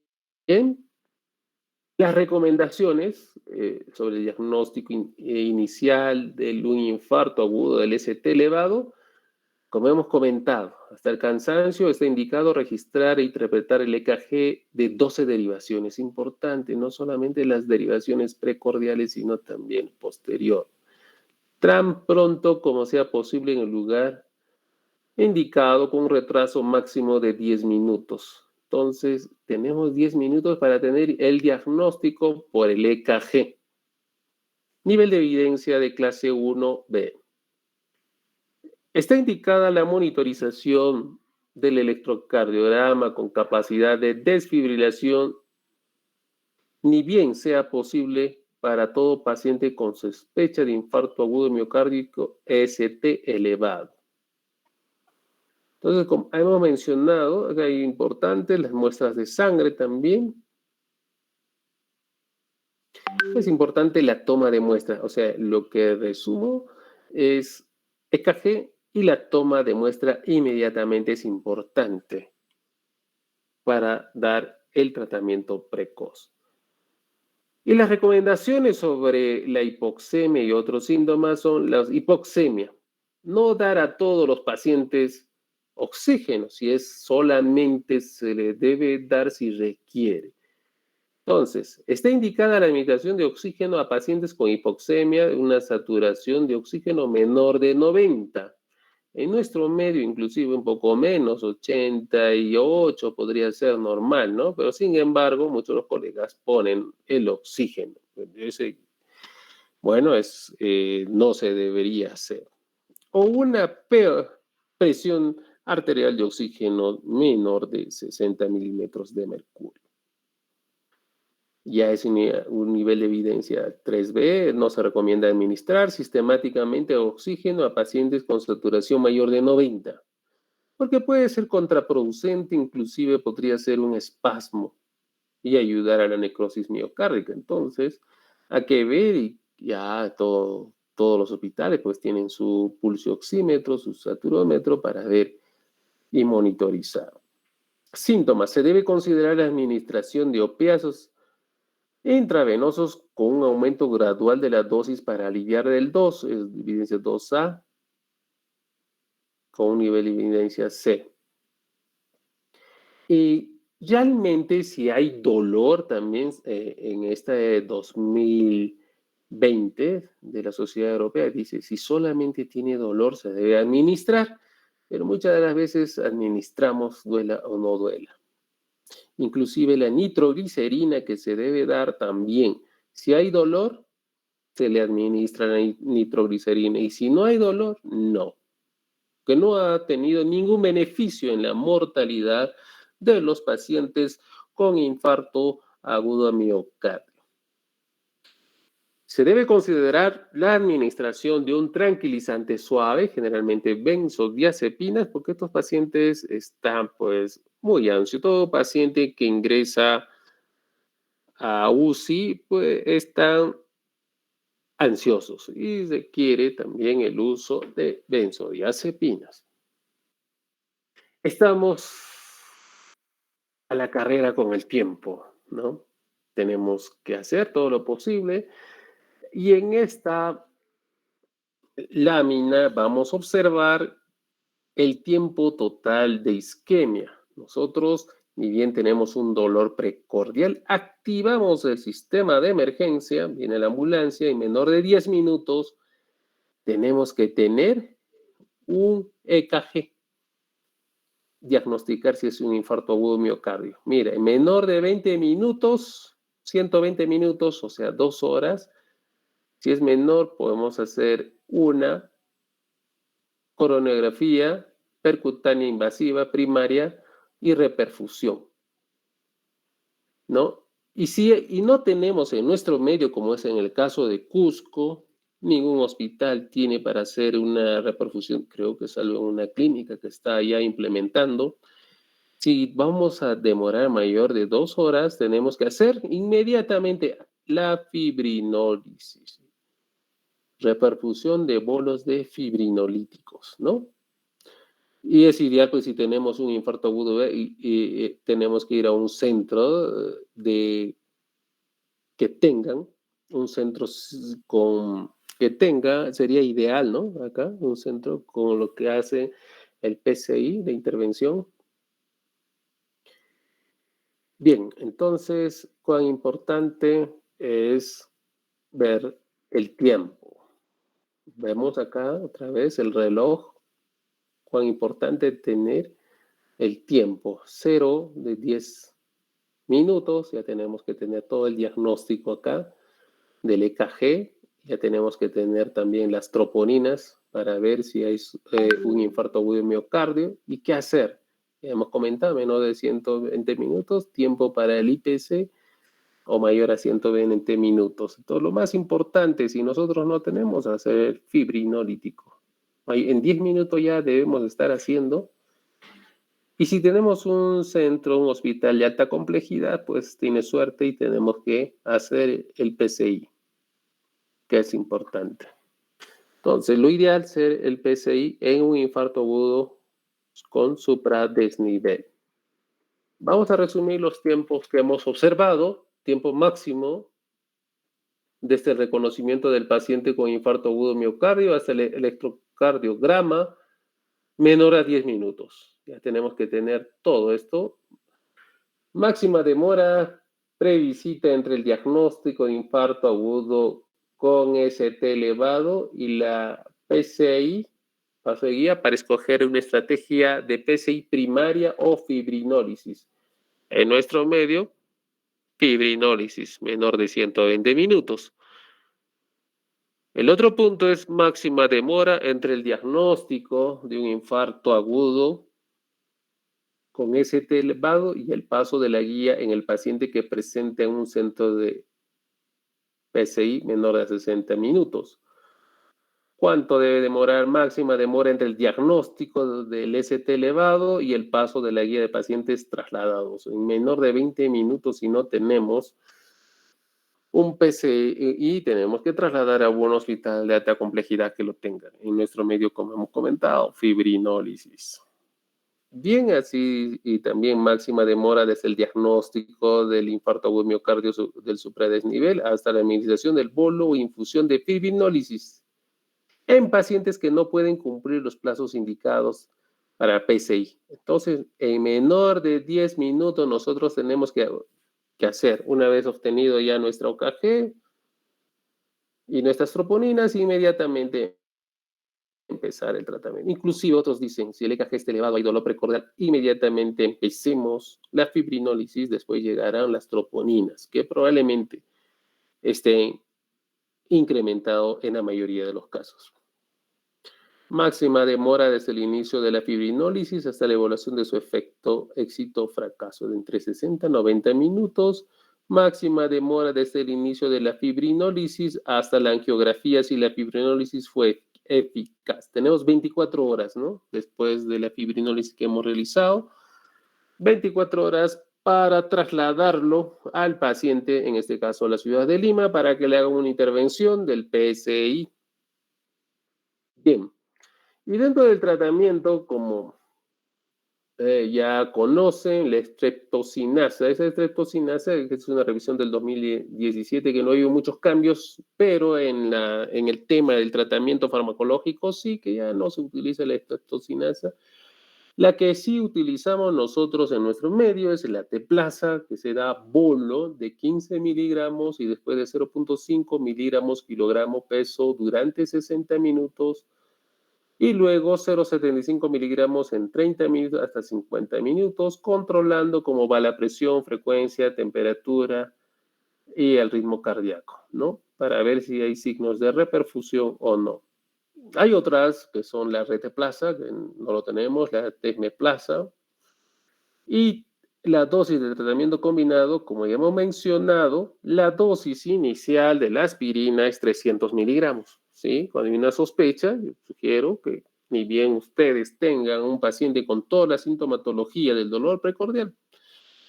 [SPEAKER 1] las recomendaciones sobre el diagnóstico inicial de un infarto agudo del ST elevado. Como hemos comentado, hasta el cansancio está indicado registrar e interpretar el EKG de 12 derivaciones. Importante, no solamente las derivaciones precordiales, sino también posterior. Tan pronto como sea posible en el lugar indicado con un retraso máximo de 10 minutos. Entonces, tenemos 10 minutos para tener el diagnóstico por el EKG. Nivel de evidencia de clase 1B. Está indicada la monitorización del electrocardiograma con capacidad de desfibrilación, ni bien sea posible para todo paciente con sospecha de infarto agudo miocárdico ST elevado. Entonces, como hemos mencionado, acá hay importantes las muestras de sangre también. Es importante la toma de muestras, o sea, lo que resumo es EKG y la toma de muestra inmediatamente es importante para dar el tratamiento precoz. Y las recomendaciones sobre la hipoxemia y otros síntomas son la hipoxemia. No dar a todos los pacientes oxígeno, si es solamente se le debe dar si requiere. Entonces, está indicada la limitación de oxígeno a pacientes con hipoxemia, una saturación de oxígeno menor de 90. En nuestro medio, inclusive un poco menos, 88 podría ser normal, ¿no? Pero sin embargo, muchos de los colegas ponen el oxígeno. Bueno, no se debería hacer. O una presión arterial de oxígeno menor de 60 milímetros de mercurio. Ya es un nivel de evidencia 3B, no se recomienda administrar sistemáticamente oxígeno a pacientes con saturación mayor de 90, porque puede ser contraproducente, inclusive podría ser un espasmo y ayudar a la necrosis miocárdica. Entonces, hay que ver y ya todos los hospitales pues tienen su pulso oxímetro, su saturómetro para ver y monitorizar. Síntomas. Se debe considerar la administración de opiáceos intravenosos con un aumento gradual de la dosis para aliviar del 2, es evidencia 2A, con un nivel de evidencia C. Y realmente si hay dolor también en este 2020 de la Sociedad Europea, dice, si solamente tiene dolor se debe administrar, pero muchas de las veces administramos duela o no duela. Inclusive la nitroglicerina que se debe dar también. Si hay dolor, se le administra la nitroglicerina. Y si no hay dolor, no. Que no ha tenido ningún beneficio en la mortalidad de los pacientes con infarto agudo a miocardio. Se debe considerar la administración de un tranquilizante suave, generalmente benzodiazepinas, porque estos pacientes están pues muy ansiosos. Todo paciente que ingresa a UCI pues están ansiosos y requiere también el uso de benzodiazepinas. Estamos a la carrera con el tiempo, ¿no? Tenemos que hacer todo lo posible y en esta lámina vamos a observar el tiempo total de isquemia. Nosotros, ni bien tenemos un dolor precordial, activamos el sistema de emergencia, viene la ambulancia y en menor de 10 minutos tenemos que tener un EKG, diagnosticar si es un infarto agudo miocardio. Mira, en menor de 20 minutos, 120 minutos, o sea, 2 horas, si es menor podemos hacer una coronografía percutánea invasiva primaria y reperfusión, ¿no? Y no tenemos en nuestro medio, como es en el caso de Cusco, ningún hospital tiene para hacer una reperfusión, creo que salvo en una clínica que está ya implementando. Si vamos a demorar mayor de 2 horas, tenemos que hacer inmediatamente la fibrinólisis, reperfusión de bolos de fibrinolíticos, ¿no? Y es ideal, pues, si tenemos un infarto agudo tenemos que ir a un centro que tengan, un centro que tenga, sería ideal, ¿no? Acá, un centro con lo que hace el PCI de intervención. Bien, entonces, cuán importante es ver el tiempo. Vemos acá otra vez el reloj, cuán importante tener el tiempo, 0 de 10 minutos, ya tenemos que tener todo el diagnóstico acá del EKG, ya tenemos que tener también las troponinas para ver si hay un infarto agudo de miocardio y qué hacer. Ya hemos comentado, menos de 120 minutos, tiempo para el IPC o mayor a 120 minutos. Entonces, lo más importante, si nosotros no tenemos, hacer el fibrinolítico. En 10 minutos ya debemos estar haciendo. Y si tenemos un centro, un hospital de alta complejidad, pues tiene suerte y tenemos que hacer el PCI, que es importante. Entonces, lo ideal es hacer el PCI en un infarto agudo con supradesnivel. Vamos a resumir los tiempos que hemos observado. Tiempo máximo desde el reconocimiento del paciente con infarto agudo miocardio hasta el electrocardiograma, menor a 10 minutos. Ya tenemos que tener todo esto. Máxima demora previsita entre el diagnóstico de infarto agudo con ST elevado y la PCI, paso de guía, para escoger una estrategia de PCI primaria o fibrinólisis. En nuestro medio, fibrinólisis, menor de 120 minutos. El otro punto es máxima demora entre el diagnóstico de un infarto agudo con ST elevado y el paso de la guía en el paciente que presente un centro de PCI menor de 60 minutos. ¿Cuánto debe demorar? Máxima demora entre el diagnóstico del ST elevado y el paso de la guía de pacientes trasladados. En menor de 20 minutos, si no tenemos un PCI, tenemos que trasladar a un hospital de alta complejidad que lo tenga. En nuestro medio, como hemos comentado, fibrinólisis. Bien, así, y también máxima demora desde el diagnóstico del infarto agudo miocardio del supradesnivel hasta la administración del bolo o infusión de fibrinólisis en pacientes que no pueden cumplir los plazos indicados para PCI. Entonces, en menor de 10 minutos nosotros tenemos que hacer, una vez obtenido ya nuestra OKG y nuestras troponinas, inmediatamente empezar el tratamiento. Inclusive otros dicen, si el EKG está elevado, hay dolor precordial, inmediatamente empecemos la fibrinólisis, después llegarán las troponinas, que probablemente estén incrementado en la mayoría de los casos. Máxima demora desde el inicio de la fibrinólisis hasta la evaluación de su efecto, éxito o fracaso, de entre 60 a 90 minutos. Máxima demora desde el inicio de la fibrinólisis hasta la angiografía si la fibrinólisis fue eficaz. Tenemos 24 horas, ¿no? Después de la fibrinólisis que hemos realizado, 24 horas para trasladarlo al paciente, en este caso a la ciudad de Lima, para que le hagan una intervención del PSI. Bien. Y dentro del tratamiento, como ya conocen, la streptocinasa. Esa streptocinasa es una revisión del 2017 que no ha habido muchos cambios, pero en el tema del tratamiento farmacológico sí que ya no se utiliza la streptocinasa. La que sí utilizamos nosotros en nuestro medio es la teplasa, que se da bolo de 15 miligramos y después de 0.5 miligramos kilogramo peso durante 60 minutos. Y luego 0,75 miligramos en 30 minutos hasta 50 minutos, controlando cómo va la presión, frecuencia, temperatura y el ritmo cardíaco, ¿no? Para ver si hay signos de reperfusión o no. Hay otras que son la reteplasa, que no lo tenemos, la tesmeplasa, y la dosis de tratamiento combinado, como ya hemos mencionado, la dosis inicial de la aspirina es 300 miligramos. ¿Sí? Cuando hay una sospecha, yo sugiero que ni bien ustedes tengan un paciente con toda la sintomatología del dolor precordial,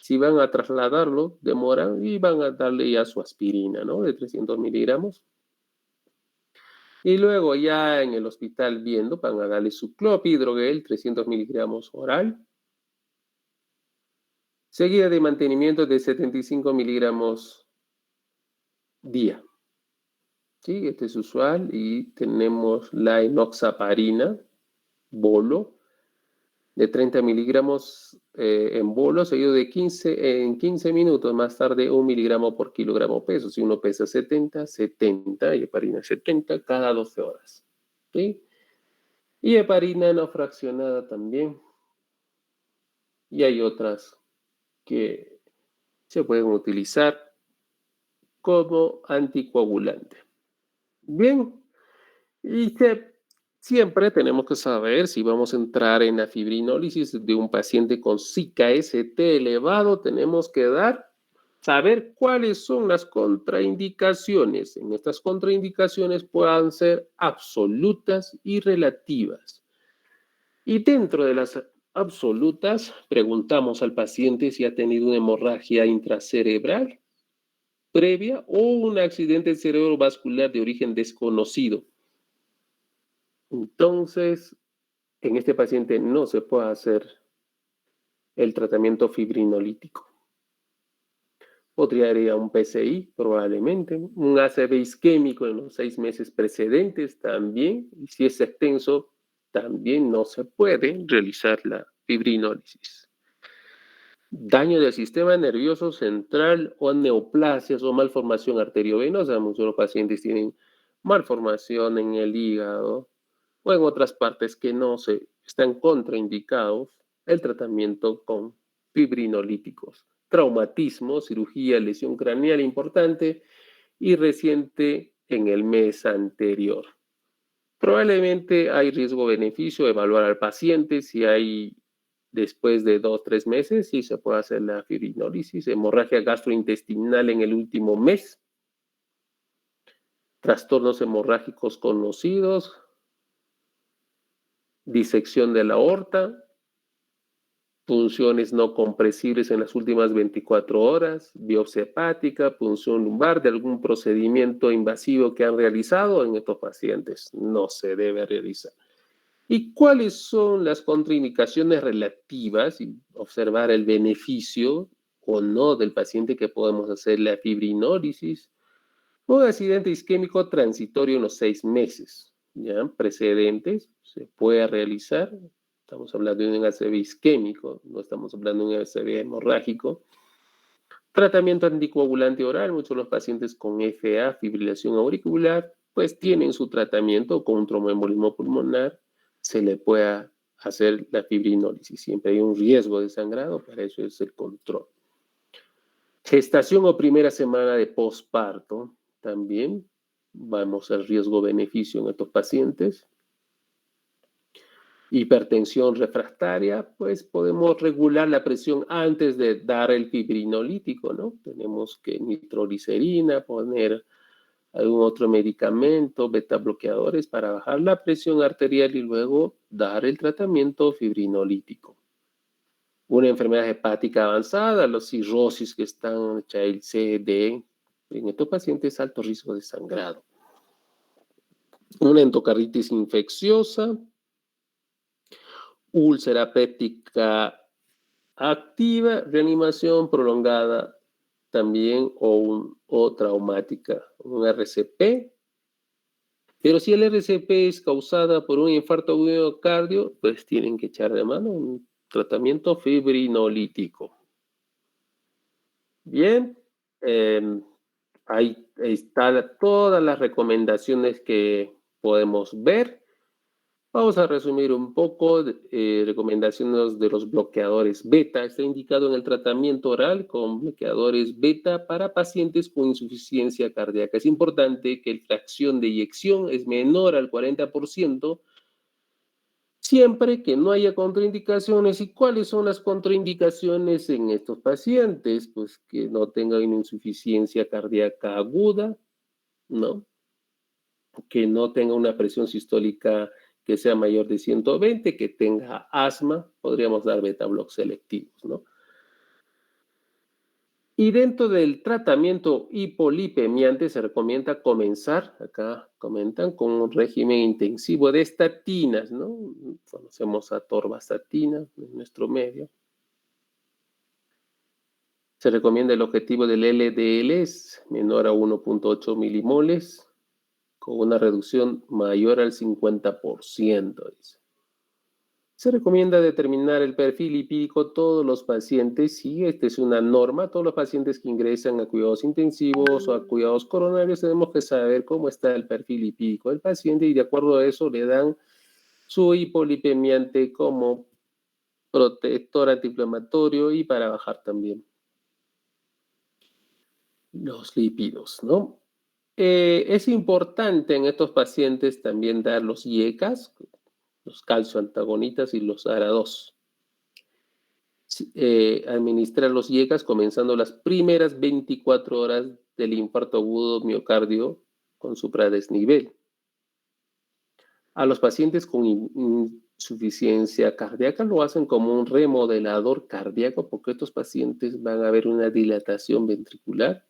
[SPEAKER 1] si van a trasladarlo, demoran y van a darle ya su aspirina, ¿no? De 300 miligramos. Y luego ya en el hospital viendo, van a darle su clopidogrel, 300 miligramos oral, seguida de mantenimiento de 75 miligramos día. ¿Sí? Este es usual. Y tenemos la enoxaparina, bolo, de 30 miligramos en bolo, seguido de 15 minutos. Más tarde, 1 miligramo por kilogramo peso. Si uno pesa 70, 70, y heparina 70 cada 12 horas. ¿Sí? Y heparina no fraccionada también. Y hay otras que se pueden utilizar como anticoagulante. Bien, y siempre tenemos que saber si vamos a entrar en la fibrinólisis de un paciente con SICA-ST elevado, tenemos que saber cuáles son las contraindicaciones. En estas contraindicaciones puedan ser absolutas y relativas. Y dentro de las absolutas, preguntamos al paciente si ha tenido una hemorragia intracerebral previa o un accidente cerebrovascular de origen desconocido. Entonces, en este paciente no se puede hacer el tratamiento fibrinolítico. Podría ir a un PCI, probablemente, un ACV isquémico en los 6 meses precedentes también, y si es extenso, también no se puede realizar la fibrinólisis. Daño del sistema nervioso central o neoplasias o malformación arteriovenosa. Muchos de los pacientes tienen malformación en el hígado o en otras partes que no están contraindicados el tratamiento con fibrinolíticos. Traumatismo, cirugía, lesión craneal importante y reciente en el mes anterior. Probablemente hay riesgo-beneficio, evaluar al paciente si hay después de 2 o 3 meses, sí se puede hacer la fibrinólisis, hemorragia gastrointestinal en el último mes, trastornos hemorrágicos conocidos, disección de la aorta, punciones no compresibles en las últimas 24 horas, biopsia hepática, punción lumbar de algún procedimiento invasivo que han realizado en estos pacientes. No se debe realizar. ¿Y cuáles son las contraindicaciones relativas y observar el beneficio o no del paciente que podemos hacer la fibrinólisis? Un accidente isquémico transitorio en los 6 meses, ¿ya? Precedentes, se puede realizar. Estamos hablando de un ACV isquémico, no estamos hablando de un ACV hemorrágico. Tratamiento anticoagulante oral, muchos de los pacientes con FA, fibrilación auricular, pues tienen su tratamiento con un tromboembolismo pulmonar, se le pueda hacer la fibrinólisis. Siempre hay un riesgo de sangrado, para eso es el control. Gestación o primera semana de posparto, también Vamos al riesgo-beneficio en estos pacientes. Hipertensión refractaria, pues podemos regular la presión antes de dar el fibrinolítico, ¿no? Tenemos que nitroglicerina, poner algún otro medicamento, beta bloqueadores para bajar la presión arterial y luego dar el tratamiento fibrinolítico. Una enfermedad hepática avanzada, los cirrosis que están Child C, D, en estos pacientes alto riesgo de sangrado. Una endocarditis infecciosa, úlcera péptica activa, reanimación prolongada también o traumática, un RCP. Pero si el RCP es causada por un infarto agudo de miocardio, pues tienen que echar de mano un tratamiento fibrinolítico. Bien, ahí están todas las recomendaciones que podemos ver. Vamos a resumir un poco recomendaciones de los bloqueadores beta. Está indicado en el tratamiento oral con bloqueadores beta para pacientes con insuficiencia cardíaca. Es importante que la fracción de eyección es menor al 40%, siempre que no haya contraindicaciones. ¿Y cuáles son las contraindicaciones en estos pacientes? Pues que no tengan insuficiencia cardíaca aguda, ¿no? Que no tenga una presión sistólica que sea mayor de 120, que tenga asma, podríamos dar beta-block selectivos, ¿no? Y dentro del tratamiento hipolipemiante se recomienda comenzar, acá comentan, con un régimen intensivo de estatinas, ¿no? Conocemos a torvastatina en nuestro medio. Se recomienda el objetivo del LDL es menor a 1.8 milimoles, con una reducción mayor al 50%. Dice. Se recomienda determinar el perfil lipídico todos los pacientes, sí, esta es una norma, todos los pacientes que ingresan a cuidados intensivos o a cuidados coronarios tenemos que saber cómo está el perfil lipídico del paciente y de acuerdo a eso le dan su hipolipemiante como protector antiinflamatorio y para bajar también los lípidos, ¿no? Es importante en estos pacientes también dar los IECAS, los calcio antagonistas y los ARA2. Administrar los IECAS comenzando las primeras 24 horas del infarto agudo miocardio con supradesnivel. A los pacientes con insuficiencia cardíaca lo hacen como un remodelador cardíaco porque estos pacientes van a ver una dilatación ventricular,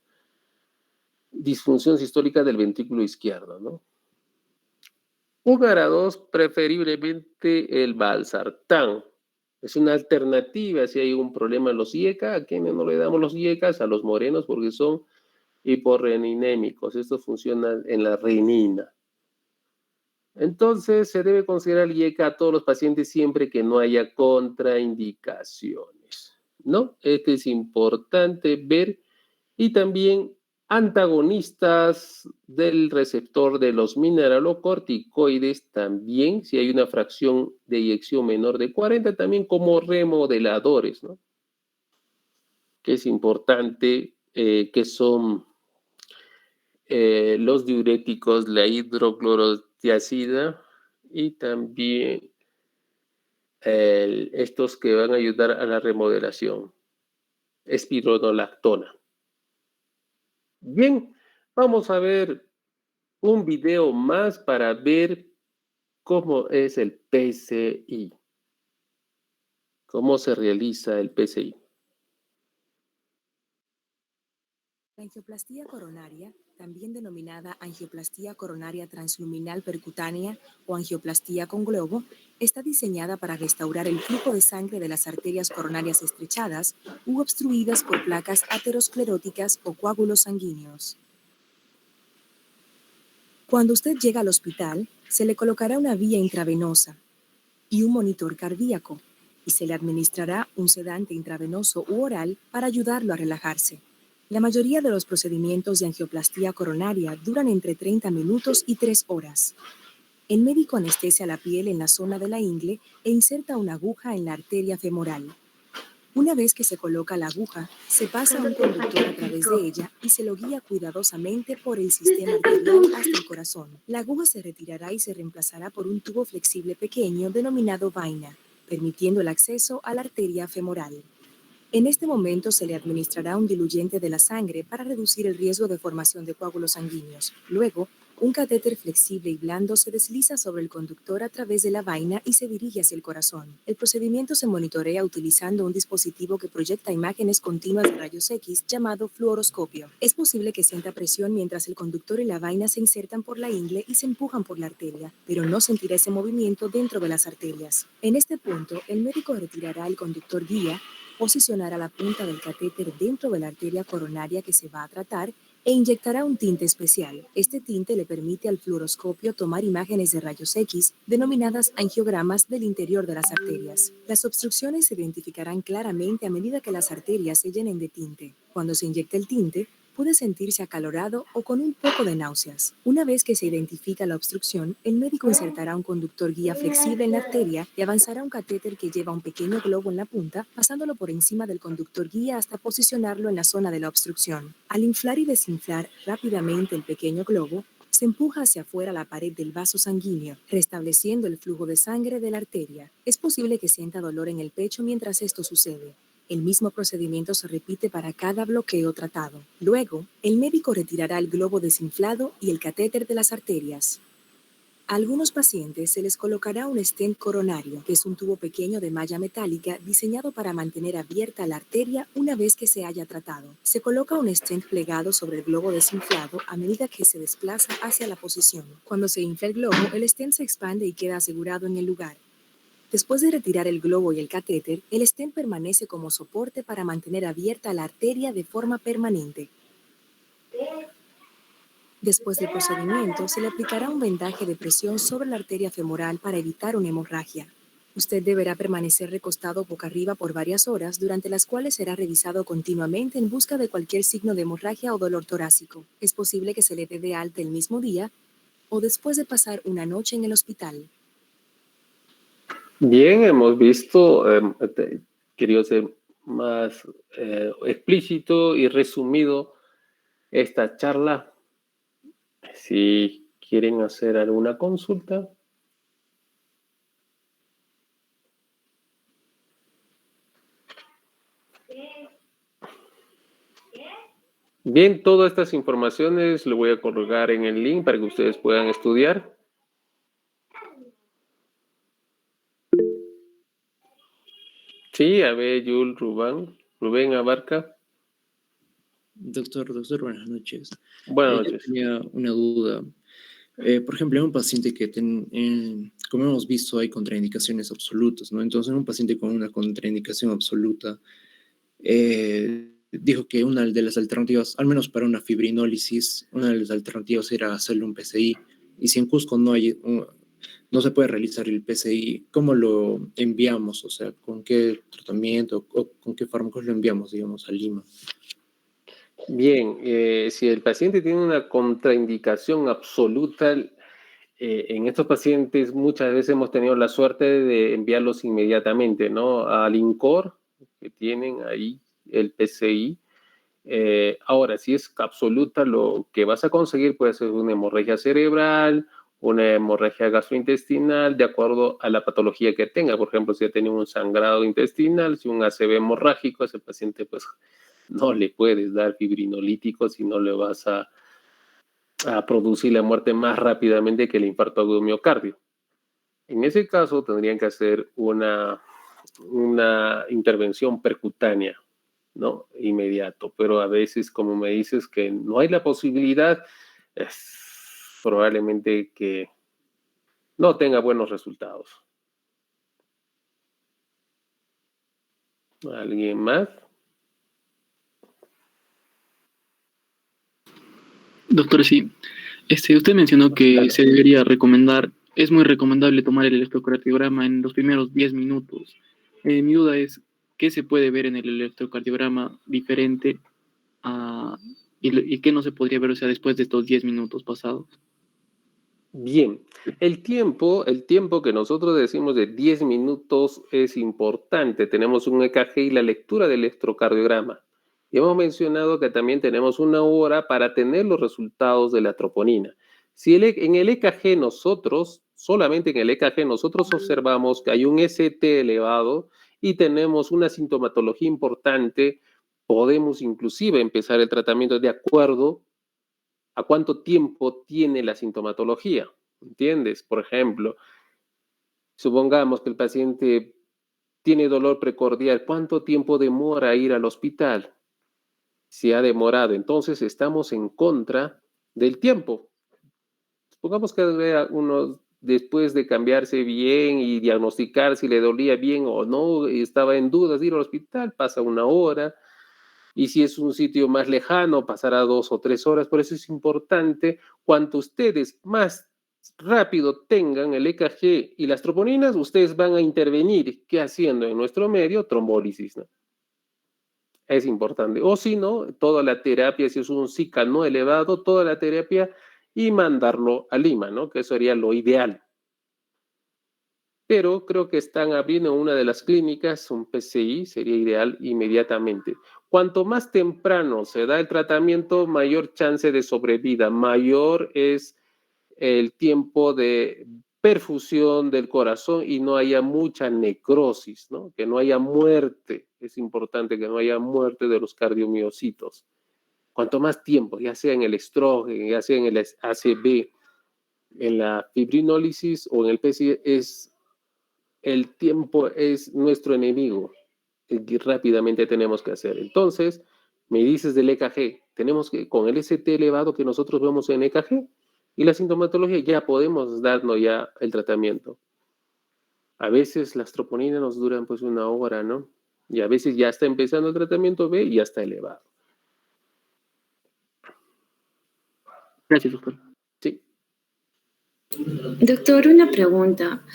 [SPEAKER 1] disfunción sistólica del ventrículo izquierdo, ¿no? Un ARA2, preferiblemente el valsartán. Es una alternativa si hay un problema en los IECA. ¿A quiénes no le damos los IECAs? A los morenos porque son hiporreninémicos. Esto funciona en la renina. Entonces, se debe considerar el IECA a todos los pacientes siempre que no haya contraindicaciones, ¿no? Esto es importante ver. Y también antagonistas del receptor de los mineralocorticoides, también, si hay una fracción de eyección menor de 40, también como remodeladores, ¿no? Que es importante, que son los diuréticos, la hidroclorotiazida y también estos que van a ayudar a la remodelación, espironolactona. Bien, vamos a ver un video más para ver cómo es el PCI, cómo se realiza el PCI.
[SPEAKER 2] La angioplastía coronaria, también denominada angioplastía coronaria transluminal percutánea o angioplastía con globo, está diseñada para restaurar el flujo de sangre de las arterias coronarias estrechadas u obstruidas por placas ateroscleróticas o coágulos sanguíneos. Cuando usted llega al hospital, se le colocará una vía intravenosa y un monitor cardíaco, y se le administrará un sedante intravenoso u oral para ayudarlo a relajarse. La mayoría de los procedimientos de angioplastía coronaria duran entre 30 minutos y 3 horas. El médico anestesia la piel en la zona de la ingle e inserta una aguja en la arteria femoral. Una vez que se coloca la aguja, se pasa un conductor a través de ella y se lo guía cuidadosamente por el sistema arterial hasta el corazón. La aguja se retirará y se reemplazará por un tubo flexible pequeño denominado vaina, permitiendo el acceso a la arteria femoral. En este momento se le administrará un diluyente de la sangre para reducir el riesgo de formación de coágulos sanguíneos. Luego, un catéter flexible y blando se desliza sobre el conductor a través de la vaina y se dirige hacia el corazón. El procedimiento se monitorea utilizando un dispositivo que proyecta imágenes continuas de rayos X llamado fluoroscopio. Es posible que sienta presión mientras el conductor y la vaina se insertan por la ingle y se empujan por la arteria, pero no sentirá ese movimiento dentro de las arterias. En este punto, el médico retirará el conductor guía, posicionará la punta del catéter dentro de la arteria coronaria que se va a tratar e inyectará un tinte especial. Este tinte le permite al fluoroscopio tomar imágenes de rayos X, denominadas angiogramas del interior de las arterias. Las obstrucciones se identificarán claramente a medida que las arterias se llenen de tinte. Cuando se inyecta el tinte, puede sentirse acalorado o con un poco de náuseas. Una vez que se identifica la obstrucción, el médico insertará un conductor guía flexible en la arteria y avanzará un catéter que lleva un pequeño globo en la punta, pasándolo por encima del conductor guía hasta posicionarlo en la zona de la obstrucción. Al inflar y desinflar rápidamente el pequeño globo, se empuja hacia afuera la pared del vaso sanguíneo, restableciendo el flujo de sangre de la arteria. Es posible que sienta dolor en el pecho mientras esto sucede. El mismo procedimiento se repite para cada bloqueo tratado. Luego, el médico retirará el globo desinflado y el catéter de las arterias. A algunos pacientes se les colocará un stent coronario, que es un tubo pequeño de malla metálica diseñado para mantener abierta la arteria una vez que se haya tratado. Se coloca un stent plegado sobre el globo desinflado a medida que se desplaza hacia la posición. Cuando se infla el globo, el stent se expande y queda asegurado en el lugar. Después de retirar el globo y el catéter, el stent permanece como soporte para mantener abierta la arteria de forma permanente. Después del procedimiento, se le aplicará un vendaje de presión sobre la arteria femoral para evitar una hemorragia. Usted deberá permanecer recostado boca arriba por varias horas, durante las cuales será revisado continuamente en busca de cualquier signo de hemorragia o dolor torácico. Es posible que se le dé de alta el mismo día o después de pasar una noche en el hospital.
[SPEAKER 1] Bien, hemos visto, quería ser más explícito y resumido esta charla. Si quieren hacer alguna consulta. Bien, todas estas informaciones lo voy a colgar en el link para que ustedes puedan estudiar. Sí, a ver, Yul, Rubén Abarca.
[SPEAKER 3] Doctor, buenas noches.
[SPEAKER 1] Buenas
[SPEAKER 3] Yo
[SPEAKER 1] noches.
[SPEAKER 3] tenía una duda. Por ejemplo, en un paciente que, como hemos visto, hay contraindicaciones absolutas, ¿no? Entonces, en un paciente con una contraindicación absoluta, dijo que una de las alternativas, al menos para una fibrinólisis, una de las alternativas era hacerle un PCI. Y si en Cusco no se puede realizar el PCI, ¿cómo lo enviamos? O sea, ¿con qué tratamiento o con qué fármacos lo enviamos, digamos, a Lima?
[SPEAKER 1] Bien, si el paciente tiene una contraindicación absoluta, en estos pacientes muchas veces hemos tenido la suerte de enviarlos inmediatamente, ¿no? Al INCOR, que tienen ahí el PCI. Ahora, si es absoluta, lo que vas a conseguir puede ser una hemorragia cerebral, una hemorragia gastrointestinal, de acuerdo a la patología que tenga. Por ejemplo, si ha tenido un sangrado intestinal, si un ACV hemorrágico, ese paciente pues no le puedes dar fibrinolíticos si no le vas a producir la muerte más rápidamente que el infarto agudo miocardio. En ese caso tendrían que hacer una intervención percutánea, ¿no? Inmediato, pero a veces, como me dices que no hay la posibilidad, es probablemente que no tenga buenos resultados. ¿Alguien más?
[SPEAKER 5] Doctor, sí. Usted mencionó que
[SPEAKER 1] Claro.
[SPEAKER 5] se debería recomendar, es muy recomendable tomar el electrocardiograma en los primeros 10 minutos. Mi duda es, ¿qué se puede ver en el electrocardiograma diferente y qué no se podría ver, o sea, después de estos 10 minutos pasados?
[SPEAKER 1] Bien, el tiempo que nosotros decimos de 10 minutos es importante. Tenemos un EKG y la lectura del electrocardiograma. Y hemos mencionado que también tenemos una hora para tener los resultados de la troponina. Si en el EKG nosotros, solamente en el EKG nosotros observamos que hay un ST elevado y tenemos una sintomatología importante, podemos inclusive empezar el tratamiento de acuerdo a cuánto tiempo tiene la sintomatología, ¿entiendes? Por ejemplo, supongamos que el paciente tiene dolor precordial, ¿cuánto tiempo demora ir al hospital? Si ha demorado, entonces estamos en contra del tiempo. Supongamos que uno después de cambiarse bien y diagnosticar si le dolía bien o no, y estaba en dudas de ir al hospital, pasa una hora, y si es un sitio más lejano, pasará 2 o 3 horas. Por eso es importante, cuanto ustedes más rápido tengan el EKG y las troponinas, ustedes van a intervenir, ¿qué haciendo en nuestro medio? Trombólisis, ¿no? Es importante. O si no, toda la terapia, si es un Zika no elevado, toda la terapia y mandarlo a Lima, ¿no? Que eso sería lo ideal. Pero creo que están abriendo una de las clínicas, un PCI, sería ideal inmediatamente. Cuanto más temprano se da el tratamiento, mayor chance de sobrevida, mayor es el tiempo de perfusión del corazón y no haya mucha necrosis, ¿no? Que no haya muerte. Es importante que no haya muerte de los cardiomiocitos. Cuanto más tiempo, ya sea en el estrógeno, ya sea en el ACV, en la fibrinólisis o en el PCI, el tiempo es nuestro enemigo que rápidamente tenemos que hacer. Entonces, me dices del EKG, tenemos que, con el ST elevado que nosotros vemos en EKG y la sintomatología, ya podemos darnos ya el tratamiento. A veces las troponinas nos duran pues una hora, ¿no? Y a veces ya está empezando el tratamiento B y ya está elevado.
[SPEAKER 5] Gracias, doctor.
[SPEAKER 1] Sí.
[SPEAKER 6] Doctor, una pregunta.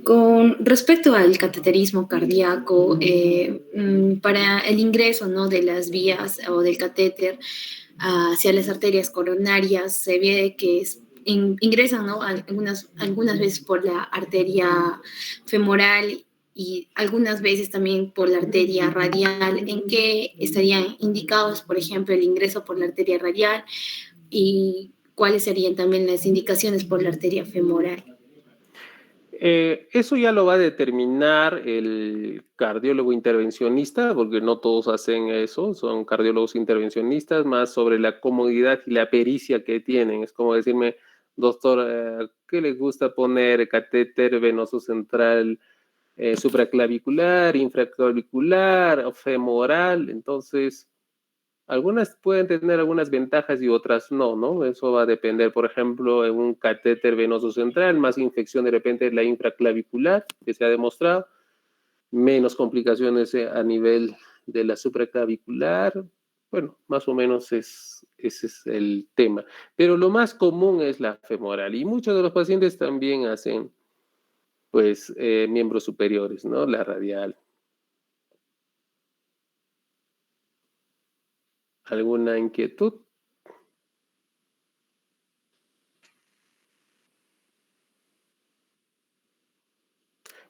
[SPEAKER 6] Con respecto al cateterismo cardíaco, para el ingreso, ¿no?, de las vías o del catéter hacia las arterias coronarias, se ve que ingresan, ¿no?, algunas veces por la arteria femoral y algunas veces también por la arteria radial. ¿En qué estarían indicados, por ejemplo, el ingreso por la arteria radial y cuáles serían también las indicaciones por la arteria femoral?
[SPEAKER 1] Eso ya lo va a determinar el cardiólogo intervencionista, porque no todos hacen eso, son cardiólogos intervencionistas, más sobre la comodidad y la pericia que tienen. Es como decirme, doctor, ¿qué le gusta poner? Catéter venoso central supraclavicular, infraclavicular, o femoral. Entonces, algunas pueden tener algunas ventajas y otras no, ¿no? Eso va a depender, por ejemplo, en un catéter venoso central, más infección de repente en la infraclavicular, que se ha demostrado, menos complicaciones a nivel de la supraclavicular. Bueno, más o menos ese es el tema. Pero lo más común es la femoral y muchos de los pacientes también hacen, pues, miembros superiores, ¿no? La radial. ¿Alguna inquietud?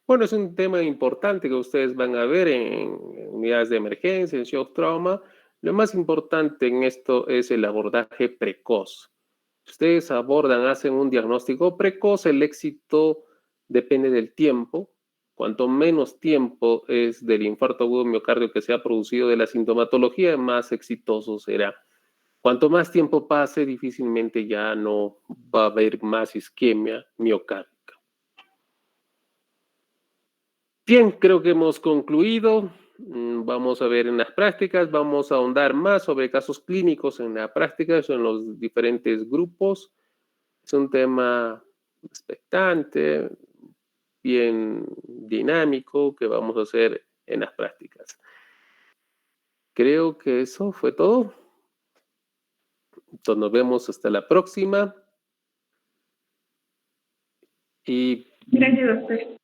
[SPEAKER 1] Bueno, es un tema importante que ustedes van a ver en unidades de emergencia, en shock trauma. Lo más importante en esto es el abordaje precoz. Si ustedes abordan, hacen un diagnóstico precoz, el éxito depende del tiempo. Cuanto menos tiempo es del infarto agudo miocardio que se ha producido de la sintomatología, más exitoso será. Cuanto más tiempo pase, difícilmente ya no va a haber más isquemia miocárdica. Bien, creo que hemos concluido. Vamos a ver en las prácticas, vamos a ahondar más sobre casos clínicos en la práctica, en los diferentes grupos. Es un tema expectante, bien dinámico, que vamos a hacer en las prácticas. Creo que eso fue todo. Entonces nos vemos hasta la próxima. Y
[SPEAKER 7] gracias, doctor.